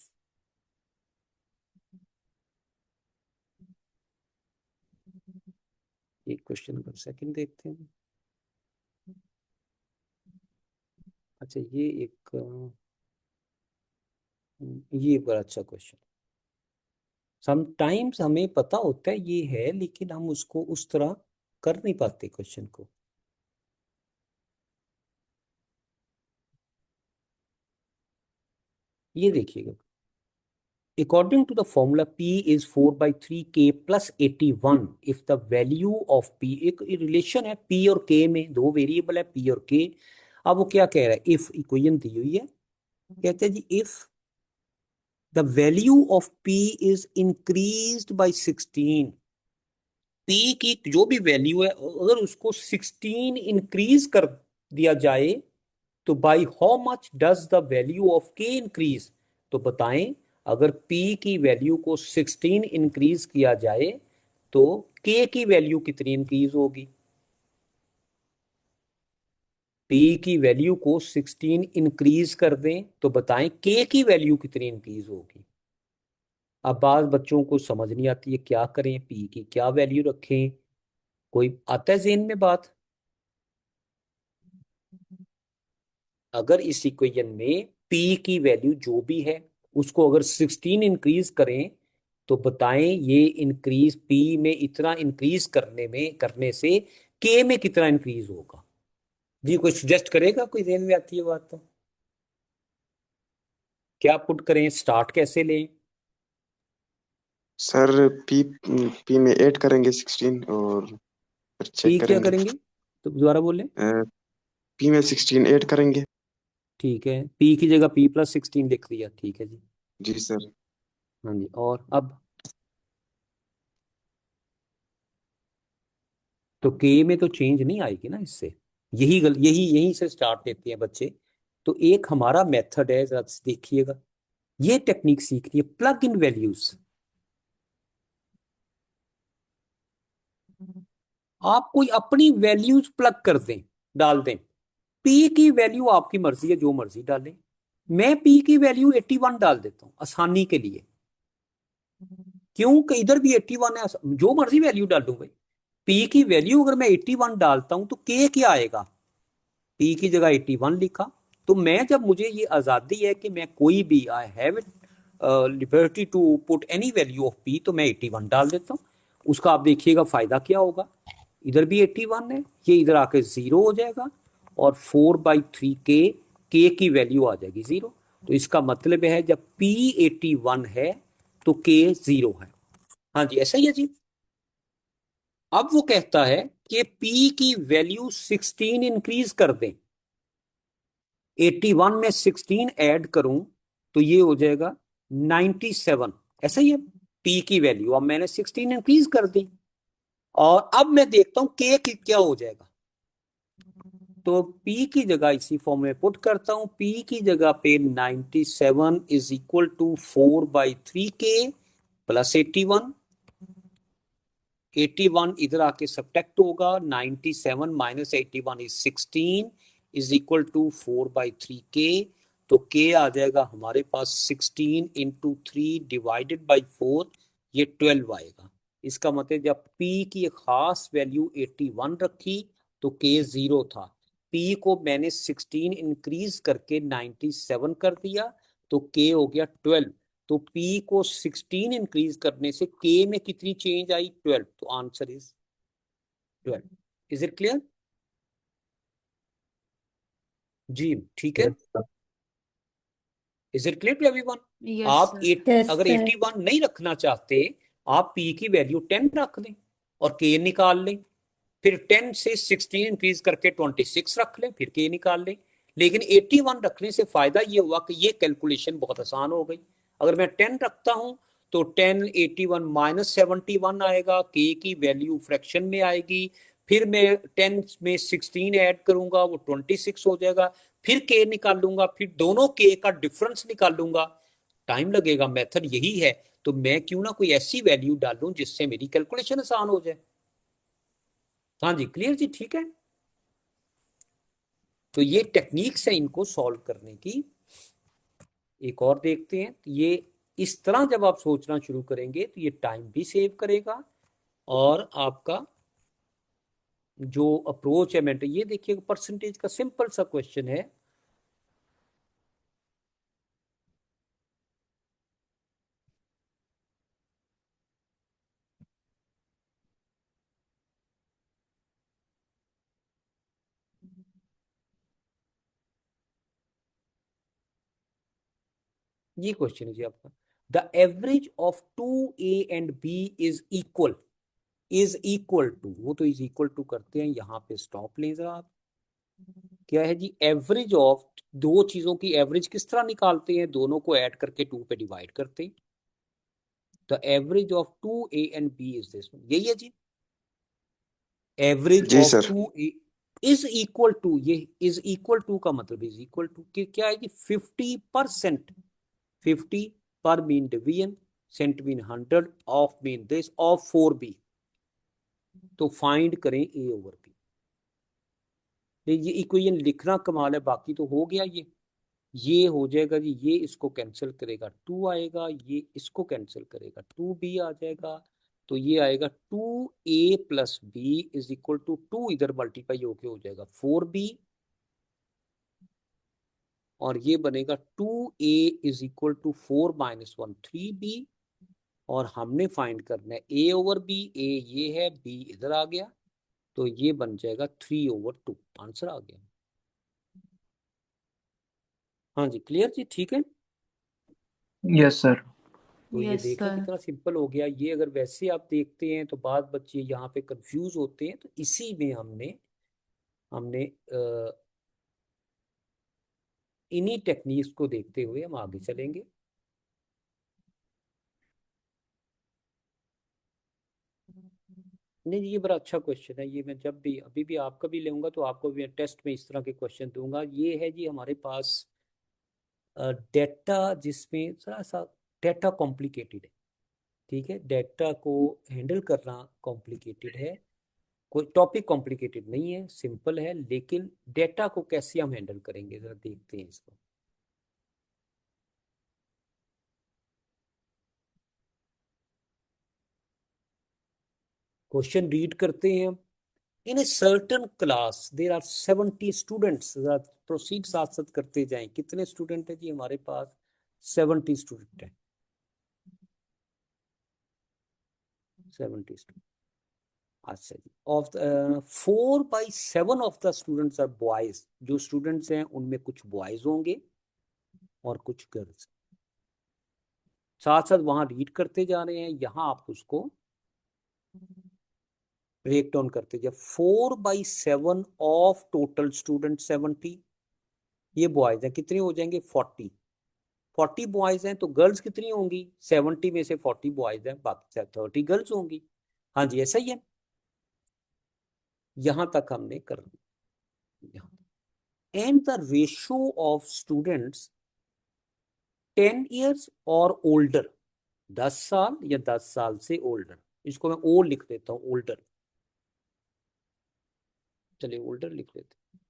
एक क्वेश्चन पर सेकंड देखते हैं। अच्छा, ये बड़ा अच्छा क्वेश्चन। समटाइम्स हमें पता होता है ये है, लेकिन हम उसको उस तरह कर नहीं पाते क्वेश्चन को। ये देखिएगा, according to the formula P is 4/3K plus 81 if the value of P, एक रिलेशन है P और K में, दो वेरिएबल है P और K। अब वो क्या कह रहा है, इफ इक्वेशन दी हुई है, कहते हैं जी if the value of P is increased by 16, P की जो भी वैल्यू है अगर उसको 16 इंक्रीज कर दिया जाए तो by how much does the value of के इंक्रीज। तो बताएं, अगर P की वैल्यू को 16 इंक्रीज किया जाए तो K की वैल्यू कितनी इंक्रीज होगी। P की वैल्यू को 16 इंक्रीज कर दें तो बताएं K की वैल्यू कितनी इंक्रीज होगी। अब बात बच्चों को समझ नहीं आती है, क्या करें, P की क्या वैल्यू रखें, कोई आता है जेहन में बात। अगर इस इक्वेशन में P की वैल्यू जो भी है उसको अगर 16 इंक्रीज करें तो बताएं ये इंक्रीज P में इतना इंक्रीज करने से K में कितना इंक्रीज होगा। जी कोई सुजेस्ट करेगा, कोई ध्यान में आती है बात तो। क्या पुट करें, स्टार्ट कैसे लें। सर पी पी में ऐड करेंगे 16 और फिर P चेक क्या करेंगे। करेंगे, तो दोबारा बोलें। पी में 16 ऐड करेंगे। ठीक है, P की जगह P+16 लिख दिया, ठीक है जी। जी सर। हाँ जी, और अब तो K में तो चेंज नहीं आएगी ना इससे। यही से स्टार्ट लेते हैं बच्चे। तो एक हमारा मेथड है, जरा देखिएगा, ये टेक्निक सीखनी है, प्लग इन वैल्यूज। आप कोई अपनी वैल्यूज प्लग कर दें, डाल दें। P की वैल्यू आपकी मर्जी है, जो मर्जी डालें। मैं P की वैल्यू 81 डाल देता हूं आसानी के लिए, क्योंकि इधर भी 81 है, जो मर्जी वैल्यू डाल दूं भाई। P की वैल्यू अगर मैं 81 डालता हूं तो K क्या आएगा, P की जगह 81 लिखा। तो मैं जब मुझे ये आजादी है कि मैं कोई भी, I have liberty to put any value of P, तो मैं 81 डाल देता हूँ। उसका आप देखिएगा फायदा क्या होगा, इधर भी 81 है, ये इधर आके 0 हो जाएगा, और 4/3K, K की वैल्यू आ जाएगी 0। तो इसका मतलब है जब P 81 है तो K 0 है। हाँ जी, ऐसा ही है जी। अब वो कहता है कि P की वैल्यू 16 इंक्रीज कर दें, 81 में 16 ऐड करूं तो ये हो जाएगा 97। ऐसा ही है, P की वैल्यू अब मैंने 16 इंक्रीज कर दी, और अब मैं देखता हूं K की क्या हो जाएगा। तो P की जगह इसी फॉर्म में पुट करता हूं, P की जगह पे 97 is equal to 4/3K plus 81। 81 इधर आके सब्ट्रैक्ट होगा, 97 minus 81 is 16 is equal to 4/3K। तो K आ जाएगा हमारे पास 16 इंटू 3 डिवाइडेड बाई 4, ये 12 आएगा। इसका मतलब जब P की एक खास वैल्यू 81 रखी तो K 0 था, P को मैंने 16 इंक्रीज करके 97 कर दिया तो K हो गया 12। तो P को 16 इंक्रीज करने से K में कितनी चेंज आई, 12। तो answer is 12। Is it clear जी, ठीक है। Yes sir. Is it clear to everyone. Yes आप सर। अगर 81 नहीं रखना चाहते, आप P की वैल्यू 10 रख लें और K निकाल लें, फिर 10 से 16 इंक्रीज करके 26 रख लें, फिर K निकाल लें। लेकिन 81 रखने से फायदा ये हुआ कि ये कैलकुलेशन बहुत आसान हो गई। अगर मैं 10 रखता हूं तो 10 81 माइनस 71 आएगा, K की वैल्यू फ्रैक्शन में आएगी, फिर मैं 10 में 16 ऐड करूंगा, वो 26 हो जाएगा, फिर K निकालूंगा, फिर दोनों K का डिफरेंस निकालूंगा। टाइम लगेगा, मेथड यही है। तो मैं क्यों ना कोई ऐसी वैल्यू डालूं जिससे मेरी कैलकुलेशन आसान हो जाए। हाँ जी, क्लियर जी, ठीक है। तो ये टेक्निक्स है इनको सॉल्व करने की। एक और देखते हैं। ये इस तरह जब आप सोचना शुरू करेंगे तो ये टाइम भी सेव करेगा और आपका जो अप्रोच है मेंटर, ये देखिए परसेंटेज का सिंपल सा क्वेश्चन है। ये क्वेश्चन है जी आपका, the average of 2A and B is equal to, वो तो इज इक्वल टू करते हैं, यहाँ पे स्टॉप लें जरा आप। क्या है जी, एवरेज ऑफ दो चीजों की एवरेज किस तरह निकालते हैं, दोनों को ऐड करके 2 पे डिवाइड करते हैं। The average of 2A and B is this, यही है जी। एवरेज जी of sir. 2A is equal to, ये इज इक्वल टू का मतलब इज इक्वल टू क्या है जी, 50%। 50 per mean division, cent mean 100, of mean this, of 4B। तो फाइंड करें A ओवर B। ये इक्वेशन लिखना कमाल है, बाकी तो हो गया। ये हो जाएगा जी, ये इसको कैंसिल करेगा 2 आएगा, ये इसको कैंसिल करेगा 2B आ जाएगा। तो ये आएगा 2A+B इज इक्वल टू 2 इधर मल्टीप्लाई होके हो जाएगा 4B, और ये बनेगा 2A is equal to 4 - 1 3B। और हमने फाइंड करना है A ओवर B। A ये है, B इधर आ गया, तो ये बन जाएगा 3/2। आंसर आ गया। हाँ जी, क्लियर जी, ठीक है। Yes sir. तो ये यस देखा सर। कितना सिंपल हो गया। ये अगर वैसे आप देखते हैं तो बाद बच्चे यहाँ पे कंफ्यूज होते हैं, तो इसी में हमने हमने इन्हीं टेक्निक्स को देखते हुए हम आगे चलेंगे। नहीं, ये बड़ा अच्छा क्वेश्चन है। ये मैं जब भी अभी भी आपका भी लूंगा तो आपको भी टेस्ट में इस तरह के क्वेश्चन दूंगा। ये है जी हमारे पास डेटा, जिसमें थोड़ा सा डेटा कॉम्प्लिकेटेड है। ठीक है, डेटा को हैंडल करना कॉम्प्लिकेटेड है। कोई टॉपिक कॉम्प्लिकेटेड नहीं है, सिंपल है, लेकिन डेटा को कैसे हम हैंडल करेंगे जरा देखते हैं इसको। क्वेश्चन रीड करते हैं हम। In a certain class there are 70 students. Proceed साथ साथ करते जाएं। कितने स्टूडेंट है जी हमारे पास? 70 स्टूडेंट है। 70 स्टूडेंट। अच्छा जी, of 4/7 of the students are boys. जो स्टूडेंट्स हैं उनमें कुछ बॉयज होंगे और कुछ गर्ल्स। साथ साथ वहां रीड करते जा रहे हैं, यहाँ आप उसको ब्रेक डाउन करते जाए। 4/7 ऑफ टोटल स्टूडेंट 70, ये बॉयज हैं, कितने हो जाएंगे? 40। 40 बॉयज हैं तो गर्ल्स कितनी होंगी? 70 में से 40 बॉयज हैं, बाकी 30 गर्ल्स होंगी। हाँ जी, ऐसा ही है। यहां तक हमने कर लिया। And the ratio of students 10 years और ओल्डर, 10 साल या 10 साल से ओल्डर, इसको मैं ओ लिख देता हूं, ओल्डर। चलिए ओल्डर लिख लेते हैं।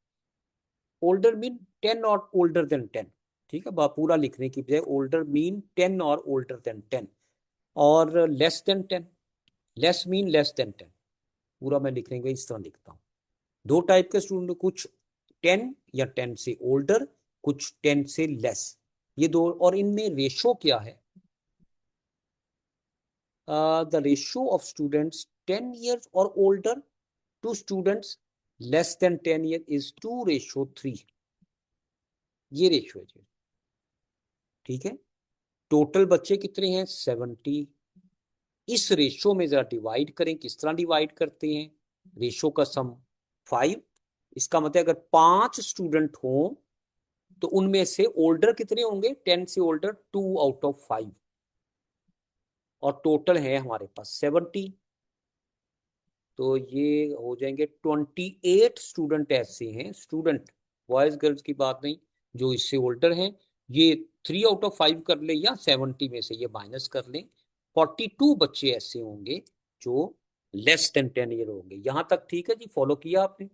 ओल्डर मीन 10 और ओल्डर देन 10। ठीक है, पूरा लिखने की बजाय ओल्डर मीन 10 और ओल्डर देन 10। और less than 10, less mean less than 10। पूरा मैं लिखने का इस तरह लिखता हूँ। दो टाइप के स्टूडेंट, कुछ 10 या 10 से ओल्डर, कुछ 10 से लेस, ये दो। और इनमें रेशो क्या है? The ratio of students 10 years और older to students less than 10 year is 2:3। ये रेशो है जी। ठीक है, टोटल बच्चे कितने हैं? 70। इस रेशो में जरा डिवाइड करें। किस तरह डिवाइड करते हैं? रेशो का सम 5। इसका मतलब अगर 5 स्टूडेंट हों तो उनमें से ओल्डर कितने होंगे? 10 से ओल्डर 2/5। और टोटल है हमारे पास 70। तो ये हो जाएंगे 28 स्टूडेंट ऐसे हैं, स्टूडेंट बॉयज गर्ल्स की बात नहीं, जो इससे ओल्डर हैं। ये 3/5 कर ले या 70 में से ये माइनस कर लें, 42 बच्चे ऐसे होंगे जो लेस देन 10 ईयर होंगे। यहां तक ठीक है जी, फॉलो किया आपने?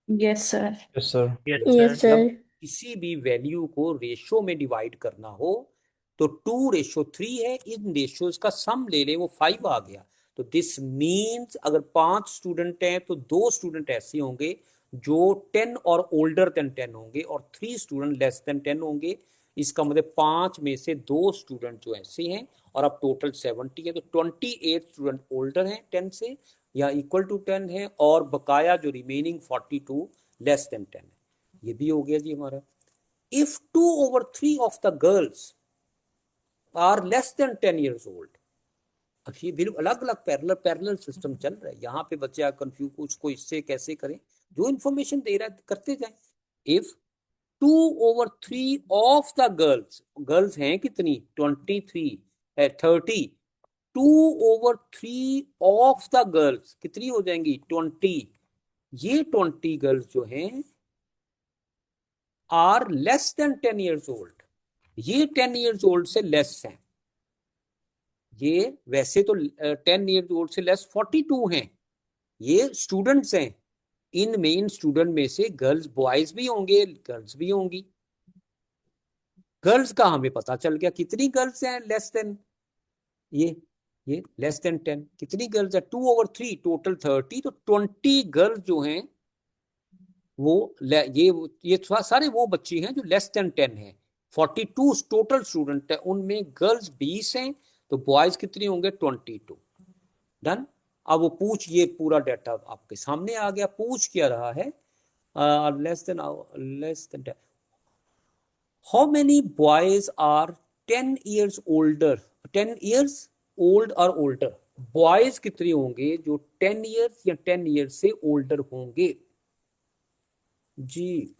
Yes sir. Yes sir. Yes जब सर। किसी भी वैल्यू को रेशो में डिवाइड करना हो तो 2:3 है, इन रेशियोज का सम ले ले, वो 5 आ गया। तो दिस मीन्स अगर 5 स्टूडेंट हैं तो 2 स्टूडेंट ऐसे होंगे जो 10 और ओल्डर देन 10 होंगे और 3 स्टूडेंट लेस देन 10 होंगे। इसका मतलब 5 में से 2 स्टूडेंट जो ऐसे हैं, और अब टोटल 70 है, तो 28 स्टूडेंट ओल्डर हैं 10 से या इक्वल टू 10 है, और बकाया जो रिमेनिंग 42 लेस देन 10 है। ये भी हो गया जी हमारा। If 2/3 of the girls are less than 10 years old, अब ये बिल्कुल अलग अलग पैरेलल सिस्टम चल रहा है। यहाँ पे बच्चे कंफ्यूज, उसको इससे कैसे करें, जो इंफॉर्मेशन दे रहा है करते जाए। If 2/3 of the girls, girls हैं कितनी 23 है 30, 2/3 ऑफ द गर्ल्स कितनी हो जाएंगी 20, ये 20 गर्ल्स जो हैं are less than 10 years old, ये 10 ईयर्स ओल्ड से लेस हैं। ये वैसे तो 10 ईयर्स ओल्ड से लेस 42 हैं, ये स्टूडेंट्स हैं। इन स्टूडेंट में से गर्ल्स बॉयज भी होंगे, गर्ल्स भी होंगी। गर्ल्स का हमें पता चल गया, कितनी गर्ल्स हैं लेस देन, ये लेस देन 10, कितनी गर्ल्स है 2/3, टोटल 30, तो 20 गर्ल्स जो हैं वो ये सारे वो बच्चे हैं जो लेस देन 10 है। 42 टोटल स्टूडेंट है, उनमें गर्ल्स 20 हैं, तो बॉयज कितने होंगे 22। डन। अब वो पूछ, ये पूरा डाटा आपके सामने आ गया। पूछ क्या रहा है, less than how many boys are 10 years older, 10 years old और ओल्डर, बॉयज कितने होंगे जो 10 ईयर्स या 10 ईयर्स से ओल्डर होंगे जी।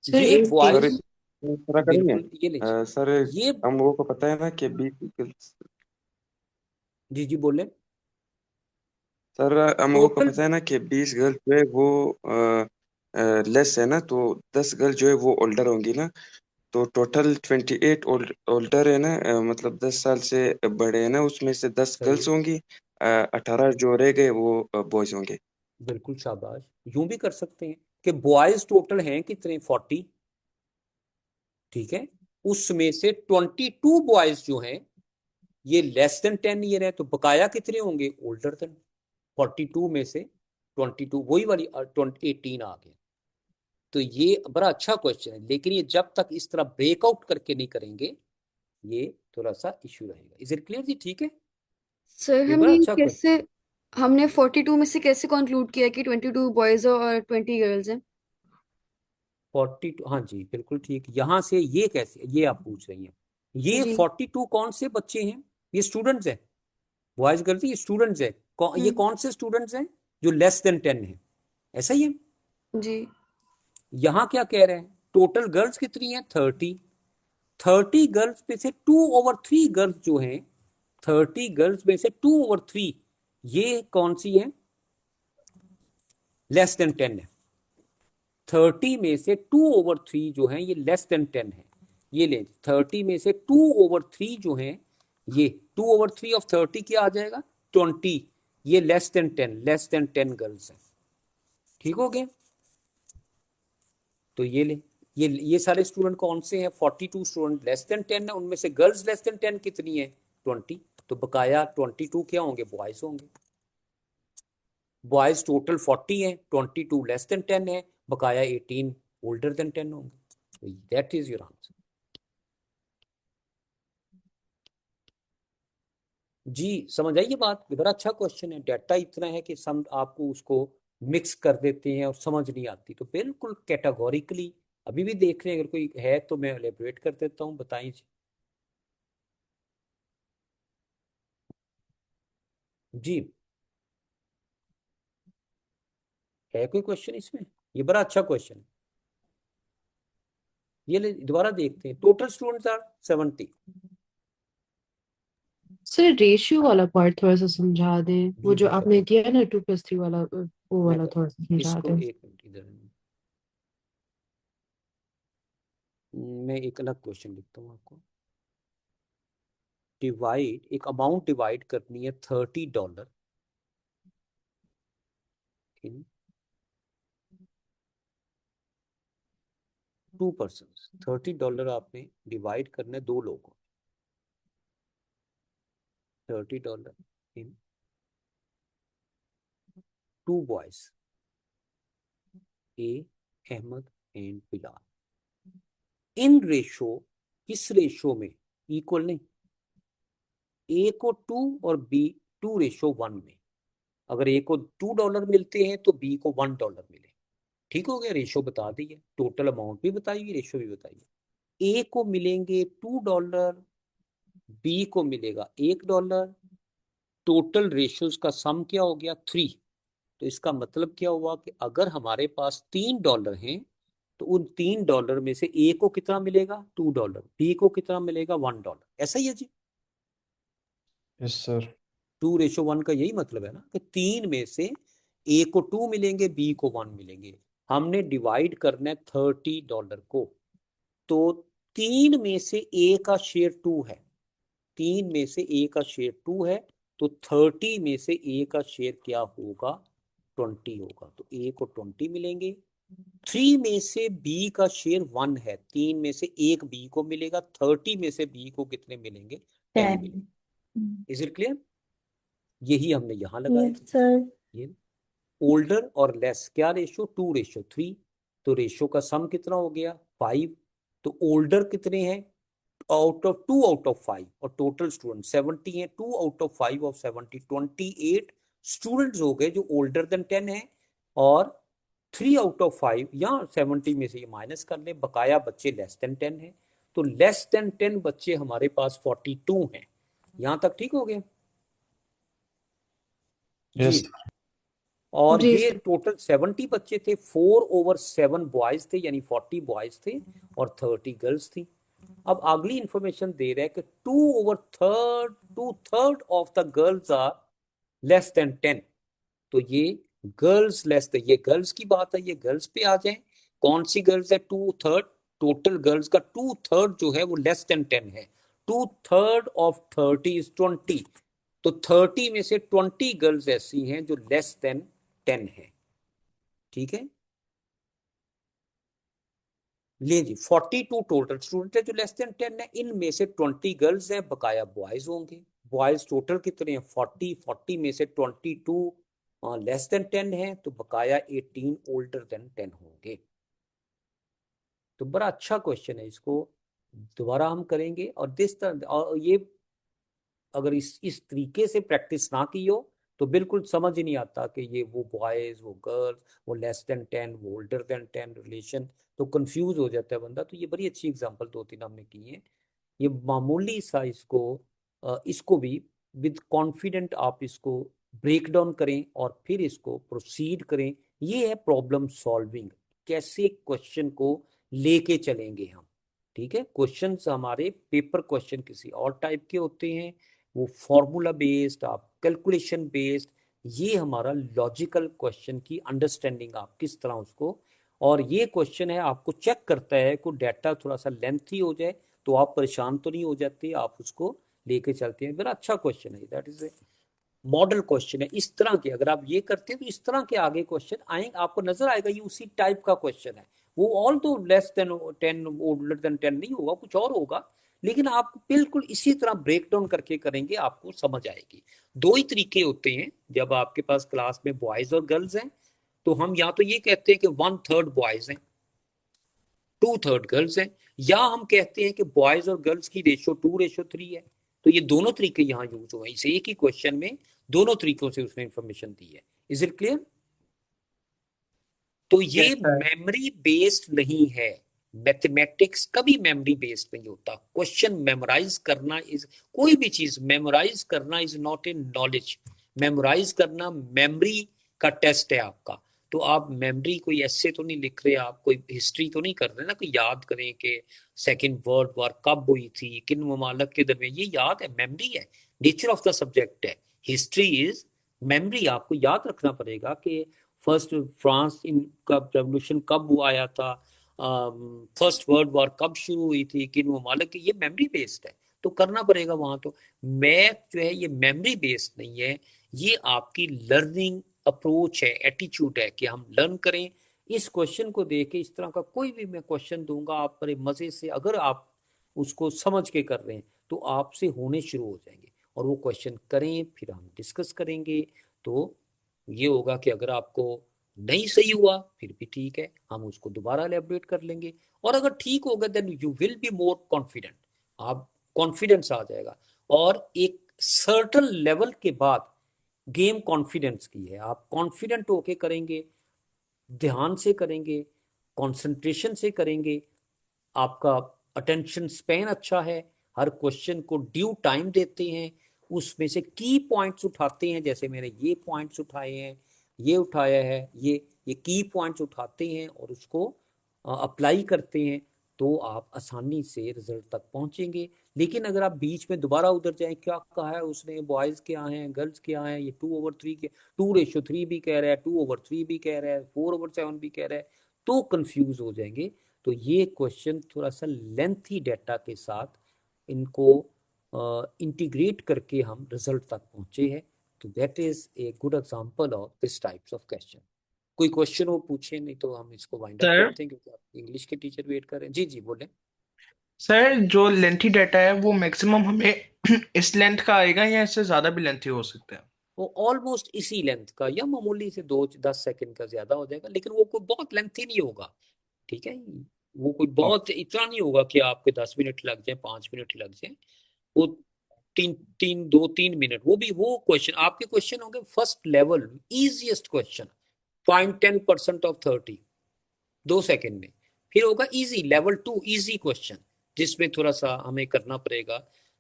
सर ये एक बॉयज, सर थोड़ा करेंगे। बिल्कुल ये ले, सर ये हम लोगों को पता है ना कि 20 जी जी बोले। सर हम लोगों को टोटल पता है ना कि 20 गर्ल जो है वो लेस है ना, तो 10 गर्ल जो है वो ओल्डर होंगी ना, तो टोटल 28 ओल्डर है ना, मतलब 10 साल से बड़े है ना, उसमें से 10 सही गर्ल्स है, होंगी, 18 जो रह गए वो बॉयज होंगे। बिल्कुल शाबाश। यूं भी कर सकते हैं कि बॉयज टोटल हैं कितने 40, ठीक है, उसमें से 22 बॉयज जो हैं ये लेस देन 10 ईयर है, तो बकाया कितने होंगे ओल्डर देन 42 में से 22, वही वाली 18 आ गया। तो ये बड़ा अच्छा क्वेश्चन है, लेकिन ये जब तक इस तरह ब्रेकआउट करके नहीं करेंगे ये थोड़ा सा इश्यू रहेगा। इज इट क्लियर जी? ठीक है, सर ये हमने बड़ा अच्छा क्वेश्चन। कैसे, हमने 42 में से कैसे कंक्लूड किया कि 22 बॉयज और 20 गर्ल्स हैं? 42, हाँ जी बिल्कुल ठीक। यहां से ये कैसे, ये आप पूछ रही हैं, ये जी। 42 कौन से बच्चे हैं, ये स्टूडेंट्स हैं, बॉयज गर्ल्स ये स्टूडेंट्स है। ये हम्म। कौन से स्टूडेंट्स हैं जो लेस देन 10 है, ऐसा ही है। जी। यहां क्या कह रहे हैं, टोटल गर्ल्स कितनी है 30, 30 गर्ल्स में से 2/3 गर्ल्स जो हैं, 30 गर्ल्स में से 2/3 ये कौन सी है, लेस देन 10 है। 30 में से 2/3 जो है ये लेस देन 10 है। ये ले 30 में से 2/3 जो है, ये 2/3 ऑफ 30 क्या आ जाएगा 20, ये less than 10, less than 10 girls है। ठीक हो गया? तो ये ले, ये सारे स्टूडेंट कौन से हैं, 42 स्टूडेंट लेस देन 10 है, उनमें से गर्ल्स लेस देन 10 कितनी है 20, तो बकाया 22 क्या होंगे बॉयज होंगे। बॉयज टोटल 40 है, 22 लेस देन 10 है, बकाया 18 ओल्डर देन 10 होंगे। दैट इज योर आंसर जी। समझ आई ये बात? ये बड़ा अच्छा क्वेश्चन है। डाटा इतना है कि सम आपको उसको मिक्स कर देते हैं और समझ नहीं आती, तो बिल्कुल कैटेगोरिकली अभी भी देख रहे हैं, अगर कोई है तो मैं एलेबरेट कर देता हूँ, बताइए जी। है कोई क्वेश्चन इसमें? ये बड़ा अच्छा क्वेश्चन है। ये दोबारा देखते हैं, total students are 70 sir ratio वाला पार्ट थोड़ा सा समझा दें, वो जी जो बेटा। आपने किया ना 2+3 वाला, वो मैं वाला थोड़ा सा समझा इसको दें। एक मिनट इधर मैं एक अलग क्वेश्चन लिखता हूँ आपको। डिवाइड, एक अमाउंट डिवाइड करनी है $30 इन 2 पर्सन। $30 आपने डिवाइड करना है 2 लोगों। $30 in 2 boys, A, Ahmed and Bilal. In ratio, किस रेशो में? इक्वल नहीं, ए को 2 और बी 2:1 में। अगर ए को $2 मिलते हैं तो बी को $1 मिले। ठीक हो गया, रेशो बता दी है, टोटल अमाउंट भी बताइए, रेशो भी बताइए। ए को मिलेंगे $2, बी को मिलेगा $1। टोटल रेशोज का सम क्या हो गया? 3। तो इसका मतलब क्या हुआ कि अगर हमारे पास $3 हैं तो उन $3 में से ए को कितना मिलेगा? $2, बी को कितना मिलेगा? $1। ऐसा ही है जी, यस सर। 2:1 का यही मतलब है ना कि 3 में से ए को 2 मिलेंगे, बी को 1 मिलेंगे। हमने डिवाइड करना है $30 को, तो 3 में से ए का शेयर 2 है, 3 में से ए का शेयर 2 है, तो 30 में से ए का शेयर क्या होगा? 20 होगा। तो ए को 20 मिलेंगे। 3 में से बी का शेयर 1 है, 3 में से 1 बी को मिलेगा, 30 में से बी को कितने मिलेंगे? 10 मिलेंगे। Is it clear? यही हमने यहां लगाया। Yes sir. ये ओल्डर और लेस क्या रेशो? 2:3। तो रेशो का सम कितना हो गया? 5। तो ओल्डर कितने हैं? आउट ऑफ 5, और टोटल स्टूडेंट 70 हैं। 2/5 ऑफ 70, 28 स्टूडेंट्स हो गए जो ओल्डर देन 10 है, और 3/5 या 70 में से ये माइनस कर ले, बकाया बच्चे लेस देन 10 है। तो लेस देन 10 बच्चे हमारे पास 42 हैं। यहां तक ठीक हो गया यस। जी। और जी ये सर। टोटल 70 बच्चे थे, 4/7 बॉयज थे, यानी 40 बॉयज थे और 30 गर्ल्स थी। अब अगली इंफॉर्मेशन दे रहा है कि 2/3 of the girls are less than 10। तो ये गर्ल्स लेस देन, ये गर्ल्स की बात है, ये गर्ल्स पे आ जाए। कौन सी गर्ल्स है? 2/3। टोटल गर्ल्स का 2/3 जो है वो लेस देन 10 है। 2/3 ऑफ 30 इज 20। तो 30 में से 20 गर्ल्स ऐसी हैं जो लेस देन 10 है। ठीक है, ले जी, 42 टोटल स्टूडेंट है जो लेस देन 10 है। इनमें से 20 गर्ल्स हैं, बकाया बॉयज होंगे। बॉयज टोटल कितने हैं? 40 में से 22 लेस देन 10 है, तो बकाया 18 ओल्डर देन 10 होंगे। तो बड़ा अच्छा क्वेश्चन है, इसको दोबारा हम करेंगे। और दिस तरह, और ये अगर इस तरीके से प्रैक्टिस ना की हो तो बिल्कुल समझ ही नहीं आता कि ये वो बॉयज, वो गर्ल्स, वो लेस देन 10, वो ओल्डर देन 10 रिलेशन, तो कंफ्यूज हो जाता है बंदा। तो ये बड़ी अच्छी एग्जांपल 2-3 हमने की है। ये मामूली सा इसको भी विद कॉन्फिडेंट आप इसको ब्रेक डाउन करें और फिर इसको प्रोसीड करें। ये है प्रॉब्लम सॉल्विंग, कैसे क्वेश्चन को लेके चलेंगे हम। ठीक है, क्वेश्चंस हमारे पेपर क्वेश्चन किसी और टाइप के होते हैं, वो फॉर्मूला बेस्ड, आप कैलकुलेशन बेस्ड। ये हमारा लॉजिकल क्वेश्चन की अंडरस्टैंडिंग आप किस तरह उसको, और ये क्वेश्चन है आपको चेक करता है को डाटा थोड़ा सा लेंथी हो जाए तो आप परेशान तो नहीं हो जाते, आप उसको लेके चलते हैं। बड़ा अच्छा क्वेश्चन है, that is a model question है। इस तरह के अगर आप ये करते हैं तो इस तरह के आगे क्वेश्चन आएंगे, आपको नजर आएगा ये उसी टाइप का क्वेश्चन है। वो ऑल तो लेस देन 10, ओल्डर देन 10 नहीं होगा, कुछ और होगा, लेकिन आप बिल्कुल इसी तरह ब्रेक डाउन करके करेंगे, आपको समझ आएगी। दो ही तरीके होते हैं जब आपके पास क्लास में बॉयज और गर्ल्स हैं, तो हम या तो ये कहते हैं कि 1/3 बॉयज हैं, 2/3 गर्ल्स हैं, या हम कहते हैं कि बॉयज और गर्ल्स की रेशो 2:3 है। तो ये दोनों तरीके यहाँ यूज हुए, इस एक ही क्वेश्चन में दोनों तरीकों से उसने इंफॉर्मेशन दी है। Is it clear? तो ये यस सर। मेमोरी बेस्ड नहीं है, मैथमेटिक्स कभी मेमोरी बेस्ड नहीं होता। क्वेश्चन मेमोराइज करना इज, कोई भी चीज मेमोराइज करना is not a knowledge. Memorise करना मेमोरी का टेस्ट है आपका। तो आप मेमोरी कोई ऐसे तो नहीं लिख रहे, आप कोई हिस्ट्री तो नहीं कर रहे ना, कोई याद करें कि सेकेंड वर्ल्ड वॉर कब हुई थी, किन ममालक के दरमियान, ये याद है, मेमोरी है, नेचर ऑफ द सब्जेक्ट है। History is memory. आपको याद रखना पड़ेगा कि फर्स्ट फ्रांस इन का रेवोल्यूशन कब हुआ आया था, फर्स्ट वर्ल्ड वॉर कब शुरू हुई थी, किन ममालिक की, ये मेमोरी बेस्ड है तो करना पड़ेगा वहां। तो मैथ जो है ये मेमोरी बेस्ड नहीं है, ये आपकी लर्निंग अप्रोच है, एटीट्यूड है कि हम लर्न करें। इस क्वेश्चन को देख के, इस तरह का कोई भी मैं क्वेश्चन दूंगा आप बड़े मजे से, अगर आप उसको समझ के कर रहे हैं तो आपसे होने शुरू हो जाएंगे। और वो क्वेश्चन करें, फिर हम डिस्कस करेंगे। तो ये होगा कि अगर आपको नहीं सही हुआ फिर भी ठीक है, हम उसको दोबारा एलेबरेट कर लेंगे। और अगर ठीक होगा then you will be more confident, आप कॉन्फिडेंस आ जाएगा। और एक सर्टन लेवल के बाद गेम कॉन्फिडेंस की है, आप कॉन्फिडेंट होके करेंगे, ध्यान से करेंगे, कंसंट्रेशन से करेंगे, आपका अटेंशन स्पैन अच्छा है, हर क्वेश्चन को ड्यू टाइम देते हैं, उसमें से की पॉइंट्स उठाते हैं, जैसे मैंने ये पॉइंट्स उठाए हैं, ये उठाया है, ये की पॉइंट्स उठाते हैं और उसको अप्लाई करते हैं, तो आप आसानी से रिजल्ट तक पहुंचेंगे। लेकिन अगर आप बीच में दोबारा उधर जाएं, क्या कहा है उसने, बॉयज क्या हैं, गर्ल्स क्या हैं, ये 2/3 के 2:3 भी कह रहा है, 2/3 भी कह रहा है, 4/7 भी कह रहा है, तो कंफ्यूज हो जाएंगे। तो ये क्वेश्चन थोड़ा सा लेंथी डेटा के साथ इनको इंटीग्रेट करके हम रिजल्ट तक पहुंचे हैं। तो that is a good example of this types of question. कोई क्वेश्चन वो पूछे, नहीं तो हम इसको वाइंड अप सर करते हैं क्योंकि आप इंग्लिश के टीचर वेट कर रहे हैं। जी जी बोले। सर जो लेंथी डाटा है वो मैक्सिमम हमें इस लेंथ का आएगा या इससे ज्यादा भी लेंथी हो सकता है? वो ऑलमोस्ट इसी लेंथ का या मामूली से 2-10 सेकंड का ज्यादा हो जाएगा, लेकिन वो कोई बहुत लेंथी नहीं होगा। ठीक है, वो कोई बहुत इतना नहीं होगा कि आपके 10 मिनट लग जाए, 5 मिनट लग जाए। वो 2-3 मिनट, वो भी वो क्वेश्चन आपके क्वेश्चन होंगे first level easiest question, find 10% of 30, 2 second में। फिर होगा इजी लेवल 2 इजी क्वेश्चन, जिसमें थोड़ा सा हमें करना पड़ेगा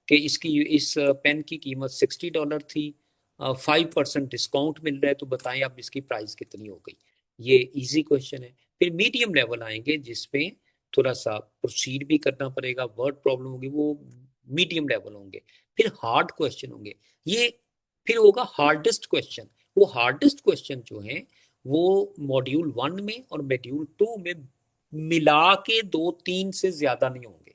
कि इसकी इस पेन की कीमत $60 थी, 5% डिस्काउंट मिल रहा है, तो बताएं अब इसकी प्राइस कितनी हो गई। ये इजी क्वेश्चन है। फिर मीडियम लेवल आएंगे जिसमें थोड़ा सा प्रोसीड भी करना पड़ेगा, वर्ड प्रॉब्लम होगी, वो मीडियम लेवल होंगे। फिर हार्ड क्वेश्चन होंगे, ये फिर होगा हार्डेस्ट क्वेश्चन। वो हार्डेस्ट क्वेश्चन जो है वो मॉड्यूल 1 में और मॉड्यूल 2 में मिला के 2-3 से ज्यादा नहीं होंगे।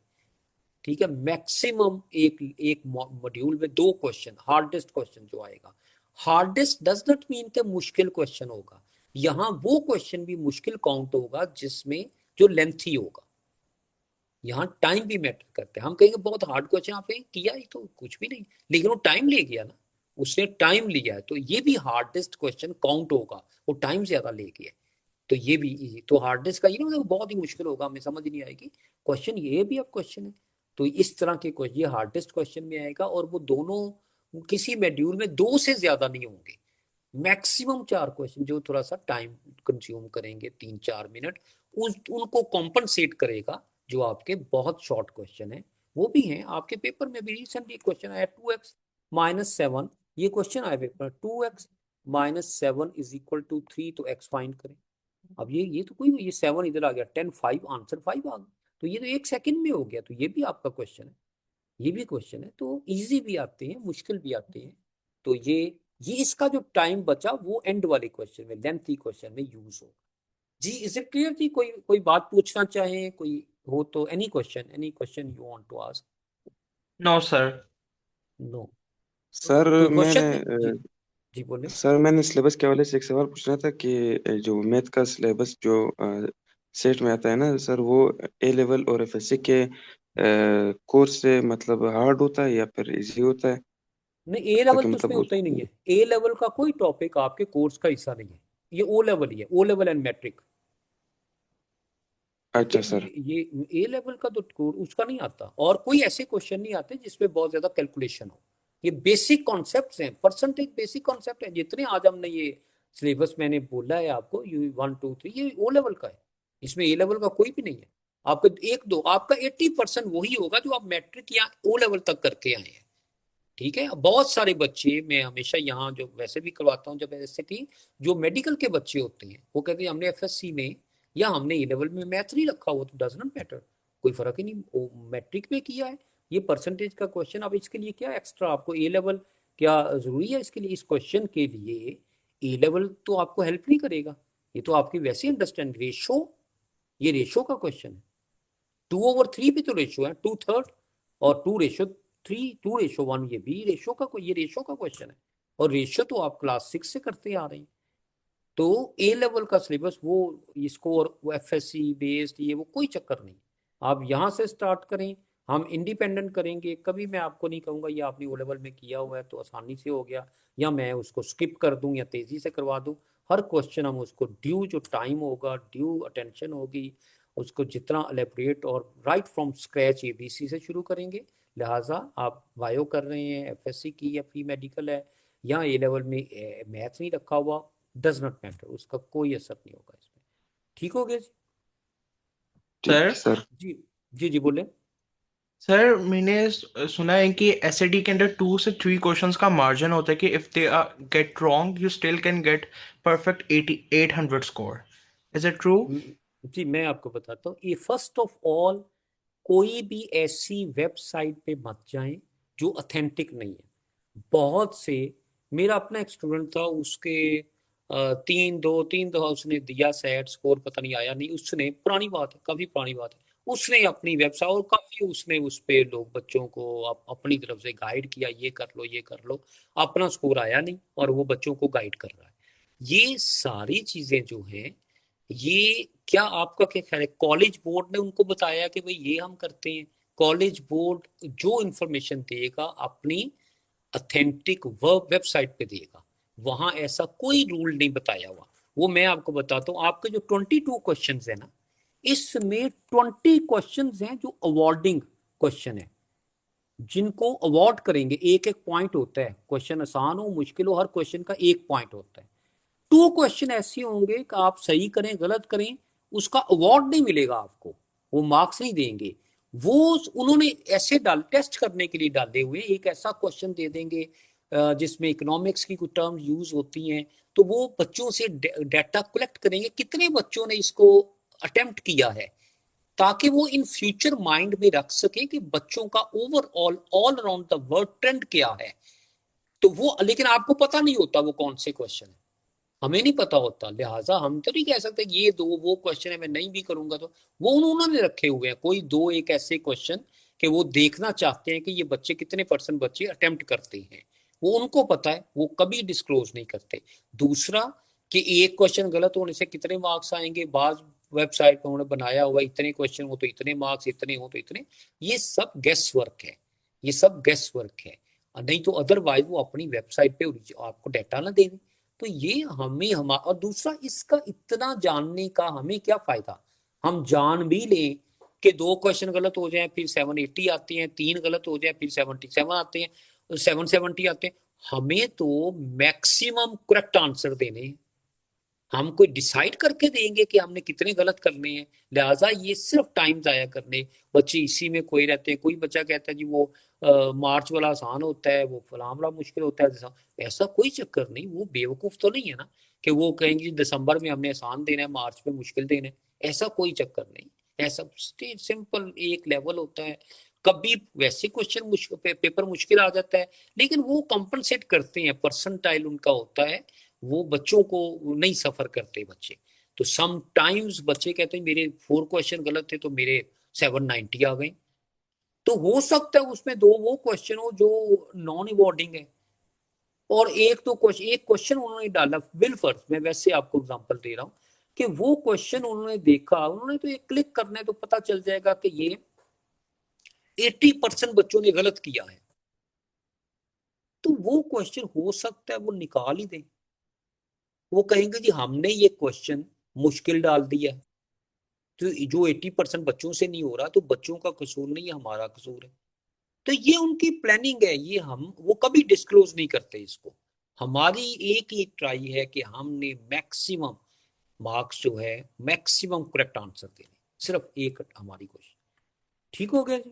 ठीक है, मैक्सिमम एक एक मॉड्यूल में 2 क्वेश्चन, हार्डेस्ट क्वेश्चन जो आएगा। हार्डेस्ट डज नॉट मीन के मुश्किल क्वेश्चन होगा, यहाँ वो क्वेश्चन भी मुश्किल काउंट होगा जिसमें जो लेंथी होगा। यहाँ टाइम भी मैटर करता है। हम कहेंगे बहुत हार्ड क्वेश्चन आपने किया ही तो कुछ भी नहीं, लेकिन वो टाइम ले गया ना, उसने टाइम लिया है, तो ये भी हार्डेस्ट क्वेश्चन काउंट होगा, वो टाइम ज्यादा ले गया। तो ये भी easy। तो हार्डेस्ट का ये मतलब बहुत ही मुश्किल होगा, हमें समझ नहीं आएगी क्वेश्चन, ये भी अब क्वेश्चन है। तो इस तरह के क्वेश्चन ये हार्डेस्ट क्वेश्चन में आएगा, और वो दोनों किसी मॉड्यूल में 2 से ज्यादा नहीं होंगे। मैक्सिमम 4 क्वेश्चन जो थोड़ा सा टाइम कंज्यूम करेंगे, 3-4 मिनट, उनको कॉम्पनसेट करेगा जो आपके बहुत शॉर्ट क्वेश्चन है। वो भी हैं आपके पेपर में भी रिसेंटली क्वेश्चन आया 2x-7, ये क्वेश्चन आया paper 2x-7 is equal to 3, तो x फाइंड करें। अब ये तो कोई, ये 7 इधर आ गया, 10-5 आंसर 5 आ गया, तो ये तो 1 सेकंड में हो गया। तो ये भी आपका क्वेश्चन है, ये भी क्वेश्चन है। तो इजी भी आते हैं, मुश्किल भी आते हैं। तो ये इसका जो टाइम बचा वो एंड वाले क्वेश्चन में, लेंथी क्वेश्चन में यूज हो। जी इज इट क्लियर जी? कोई कोई बात पूछना चाहे कोई हो तो, any question you want to ask? No sir. No. Sir कोई मैंने क्वेश्चन? जी जी बोले। सर मैंने सिलेबस के हवाले से एक सवाल पूछना था कि जो मैथ का सिलेबस जो सेट में आता है ना सर, वो ए लेवल और एफएससी के कोर्स से मतलब हार्ड होता है या फिर इजी होता है? नहीं, ए लेवल ताकि तो मतलब उसमें होता ही नहीं है। ए लेवल का कोई टॉपिक आपके कोर्स का हिस्सा नहीं है, ये ओ लेवल ही है, ओ लेवल एंड मैट्रिक। ठीक अच्छा है, सर। ये ए लेवल का तो उसका नहीं आता, और कोई ऐसे क्वेश्चन नहीं आते जिसमें बहुत ज्यादा कैलकुलेशन हो। ये बेसिक कॉन्सेप्ट्स हैं, परसेंटेज बेसिक कॉन्सेप्ट है जितने आज हमने ये सिलेबस मैंने बोला है आपको, यू 1 2 3, ये ओ लेवल का है, इसमें ए लेवल का कोई भी नहीं है। आपका 1-2, आपका 80% वही होगा जो आप मैट्रिक या ओ लेवल तक करके आए हैं। ठीक है, बहुत सारे बच्चे, मैं हमेशा यहाँ जो वैसे भी करवाता हूँ, जब ऐसे थी, जो मेडिकल के बच्चे होते हैं वो कहते हैं हमने एफएससी में या हमने ए लेवल में मैथ नहीं रखा हुआ, तो डज नॉट मैटर, कोई फर्क ही नहीं, वो मैट्रिक में किया है। ये परसेंटेज का क्वेश्चन, अब इसके लिए क्या एक्स्ट्रा आपको ए लेवल क्या जरूरी है इसके लिए? इस क्वेश्चन के लिए ए लेवल तो आपको हेल्प नहीं करेगा, ये तो आपकी वैसे अंडरस्टैंड रेशो, ये रेशो का क्वेश्चन है। 2/3 भी तो रेशो है, 2/3 और 2:3, 2:1, ये भी रेशो का, ये रेशो का क्वेश्चन है। और रेशो तो आप क्लास 6 से करते आ रहे हैं। तो ए लेवल का सिलेबस वो स्कोर, वो एफएससी बेस्ड, ये वो कोई चक्कर नहीं। आप यहाँ से स्टार्ट करें, हम इंडिपेंडेंट करेंगे। कभी मैं आपको नहीं कहूँगा ये आपने ओ लेवल में किया हुआ है तो आसानी से हो गया, या मैं उसको स्किप कर दूं या तेजी से करवा दूं। हर क्वेश्चन हम उसको ड्यू जो टाइम होगा, ड्यू अटेंशन होगी, उसको जितना एलेबरेट और राइट फ्रॉम स्क्रैच एबीसी से शुरू करेंगे। लिहाजा आप बायो कर रहे हैं, एफएससी की या प्री मेडिकल है, या ए लेवल में मैथ नहीं रखा हुआ, डज नॉट मैटर, उसका कोई असर नहीं होगा इसमें। ठीक हो गया जी? ठीक सर सर। जी जी जी बोले। सर मैंने सुना है कि एसएडी के अंदर 2 से 3 क्वेश्चंस का मार्जिन होता है कि if they get wrong you still can get perfect 800 score. Is it true? जी मैं आपको बताता हूँ, ये फर्स्ट ऑफ ऑल कोई भी ऐसी वेबसाइट पे मत जाएं जो ऑथेंटिक नहीं है। बहुत से, मेरा अपना एक स्टूडेंट था, उसके 3 दफा उसने दिया सेट, स्कोर पता नहीं आया नहीं। उसने, पुरानी बात है, काफी पुरानी बात है, उसने अपनी वेबसाइट, और काफी उसने उस पे लोग बच्चों को अपनी तरफ से गाइड किया, ये कर लो ये कर लो, अपना स्कोर आया नहीं और वो बच्चों को गाइड कर रहा है। ये सारी चीजें जो हैं, ये क्या आपका क्या ख्याल है, कॉलेज बोर्ड ने उनको बताया कि भाई ये हम करते हैं? कॉलेज बोर्ड जो इंफॉर्मेशन देगा अपनी ऑथेंटिक वेबसाइट पे देगा, वहां ऐसा कोई रूल नहीं बताया हुआ। वो मैं आपको बताता हूँ, आपके जो 22 क्वेश्चन है ना, इसमें 20 क्वेश्चन हैं जो अवार्डिंग क्वेश्चन है, जिनको अवार्ड करेंगे। एक एक पॉइंट होता है, क्वेश्चन आसान हो मुश्किल हो, हर क्वेश्चन का एक पॉइंट होता है। 2 क्वेश्चन ऐसे होंगे कि आप सही करें गलत करें, उसका अवार्ड नहीं मिलेगा आपको, वो मार्क्स नहीं देंगे। वो उन्होंने ऐसे टेस्ट करने के लिए डाले हुए, एक ऐसा क्वेश्चन दे देंगे जिसमें इकोनॉमिक्स की कुछ टर्म यूज होती हैं, तो वो बच्चों से डाटा कलेक्ट करेंगे कितने बच्चों ने इसको अटेम्प्ट किया है, ताकि वो इन फ्यूचर माइंड में रख सके कि बच्चों का overall all around the world trend क्या है। तो वो, लेकिन आपको पता नहीं होता वो कौन से क्वेश्चन है, हमें नहीं पता होता। लिहाजा हम तो नहीं कह सकते ये दो वो क्वेश्चन है मैं नहीं भी करूंगा। तो वो उन्होंने रखे हुए हैं कोई दो एक ऐसे क्वेश्चन कि वो देखना चाहते हैं कि ये बच्चे कितने % बच्चे अटेम्प्ट करते हैं, वो उनको पता है, वो कभी डिस्क्लोज नहीं करते। दूसरा कि एक क्वेश्चन गलत होने से कितने मार्क्स आएंगे, बाज वेबसाइट पर उन्होंने बनाया हुआ इतने क्वेश्चन हो तो इतने मार्क्स, इतने हो तो इतने, ये सब गेस वर्क है, ये सब गेस वर्क है। नहीं तो अदरवाइज वो अपनी वेबसाइट पे आपको डाटा ना दे दें। तो ये हमें और दूसरा, इसका इतना जानने का हमें क्या फायदा, हम जान भी लें कि 2 क्वेश्चन गलत हो जाए फिर 780 आते हैं, 3 गलत हो जाए फिर 77 आते हैं, 770 आते हैं, हमें तो मैक्सिमम करेक्ट आंसर देने हैं। हम कोई डिसाइड करके देंगे कि हमने कितने गलत करने हैं? लिहाजा ये सिर्फ टाइम जाया करने, बच्चे इसी में खोए रहते हैं। कोई बच्चा कहता है जी वो मार्च वाला आसान होता है, वो फलां वाला मुश्किल होता है। ऐसा कोई चक्कर नहीं, वो बेवकूफ तो नहीं है ना कि वो कहेंगे दिसंबर में हमने आसान देना है, मार्च में मुश्किल देना है। ऐसा कोई चक्कर नहीं, ऐसा सिंपल एक लेवल होता है। कभी वैसे क्वेश्चन पेपर मुश्किल आ जाता है, लेकिन वो कंपनसेट करते हैं, परसेंटाइल उनका होता है, वो बच्चों को नहीं सफर करते बच्चे। तो समटाइम्स बच्चे कहते हैं मेरे 4 क्वेश्चन गलत थे तो मेरे 790 आ गए। तो हो सकता है उसमें 2 वो क्वेश्चन हो जो नॉन अवॉर्डिंग है, और एक क्वेश्चन उन्होंने डाला बिलफर्ज, मैं वैसे आपको एग्जांपल दे रहा हूं कि वो क्वेश्चन उन्होंने देखा, उन्होंने तो ये क्लिक करना है तो पता चल जाएगा कि ये 80% बच्चों ने गलत किया है। तो वो क्वेश्चन हो सकता है वो निकाल ही दें, वो कहेंगे जी हमने ये क्वेश्चन मुश्किल डाल दिया है, तो जो 80% बच्चों से नहीं हो रहा तो बच्चों का कसूर नहीं है, हमारा कसूर है। तो ये उनकी प्लानिंग है, ये वो कभी डिस्क्लोज नहीं करते इसको। हमारी एक ही ट्राई है कि हमने मैक्सिमम मार्क्स जो है, मैक्सिमम करेक्ट आंसर देने, सिर्फ एक हमारी कोशिश। ठीक हो गया जी?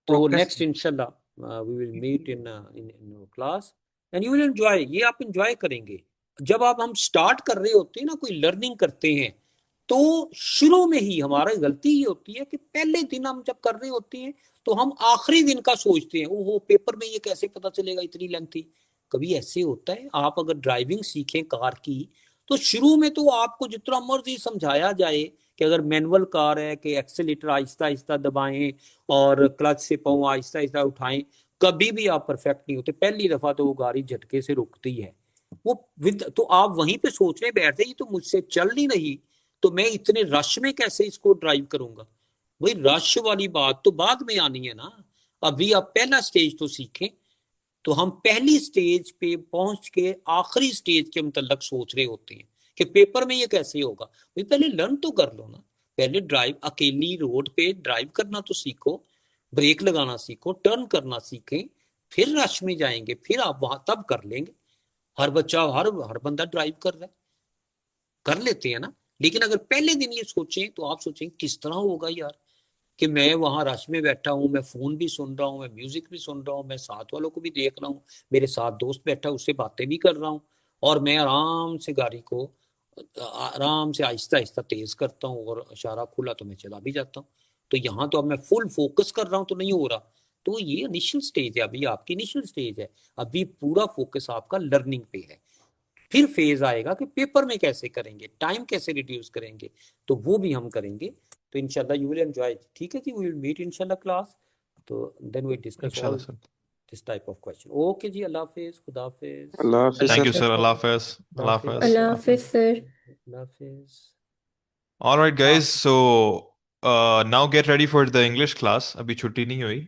तो Okay, नेक्स्ट इंशाल्लाह we will meet in in class and you will enjoy. ये आप एंजॉय करेंगे जब हम स्टार्ट कर रहे होते हैं ना, कोई लर्निंग करते हैं, तो शुरू में ही हमारा गलती ये होती है कि पहले दिन हम जब कर रहे होते हैं तो हम आखिरी दिन का सोचते हैं, ओहो पेपर में ये कैसे पता चलेगा इतनी लेंथी। कभी ऐसे होता है, आप अगर ड्राइविंग सीखें कार की तो शुरू में तो आपको जितना मर्जी समझाया जाए कि अगर मैनुअल कार है कि एक्सीलेटर आहिस्ता आहिस्ता दबाएं और क्लच से पाँव आहिस्ता आहिस्ता उठाएं, कभी भी आप परफेक्ट नहीं होते। पहली दफा तो वो गाड़ी झटके से रुकती है, वो तो आप वहीं पे सोचने बैठते ये तो मुझसे चल नहीं रही, तो मैं इतने रश में कैसे इसको ड्राइव करूंगा। वही रश वाली बात तो बाद में आनी है ना, अभी आप पहला स्टेज तो सीखें। तो हम पहली स्टेज पे पहुंच के आखिरी स्टेज के मतलब सोच रहे होते हैं कि पेपर में ये कैसे होगा। भाई पहले लर्न तो कर लो ना, पहले ड्राइव अकेली रोड पे ड्राइव करना तो सीखो, ब्रेक लगाना सीखो, टर्न करना सीखें, फिर रश में जाएंगे, फिर आप वहां तब कर लेंगे। हर बच्चा हर बंदा ड्राइव कर रहा है, कर लेते हैं ना। लेकिन अगर पहले दिन ये सोचें तो आप सोचें किस तरह होगा यार, कि मैं वहां रश में बैठा हूँ, मैं फोन भी सुन रहा हूँ, मैं म्यूजिक भी सुन रहा हूँ, मैं साथ वालों को भी देख रहा हूँ, मेरे साथ दोस्त बैठा है उससे बातें भी कर रहा हूँ, और मैं आराम से गाड़ी को आराम से आहिस्ता आहिस्ता तेज करता हूँ और इशारा खुला तो मैं चला भी जाता हूँ। तो यहाँ तो अब मैं फुल फोकस कर रहा हूँ तो नहीं हो रहा। तो ये इनिशियल स्टेज है, अभी आपकी इनिशियल स्टेज है, अभी पूरा फोकस आपका लर्निंग पे है। फिर फेज आएगा कि पेपर में कैसे करेंगे, टाइम कैसे रिड्यूस करेंगे, तो वो भी हम करेंगे। तो इंशाल्लाह यू विल एंजॉय। ठीक है जी, वी विल मीट इंशाल्लाह क्लास, तो देन वी डिस्कस इंशाल्लाह all sir. This type of question. Okay जी, अल्लाह हाफिज, खुदा हाफिज, अल्लाह हाफिज Thank you, सर। sir. Allah Hafiz. खुदा Allah हाफिज, Hafiz. Allah Hafiz, sir. अल्लाह हाफिज। All right, guys. So now get ready for the English class. अभी छुट्टी नहीं हुई.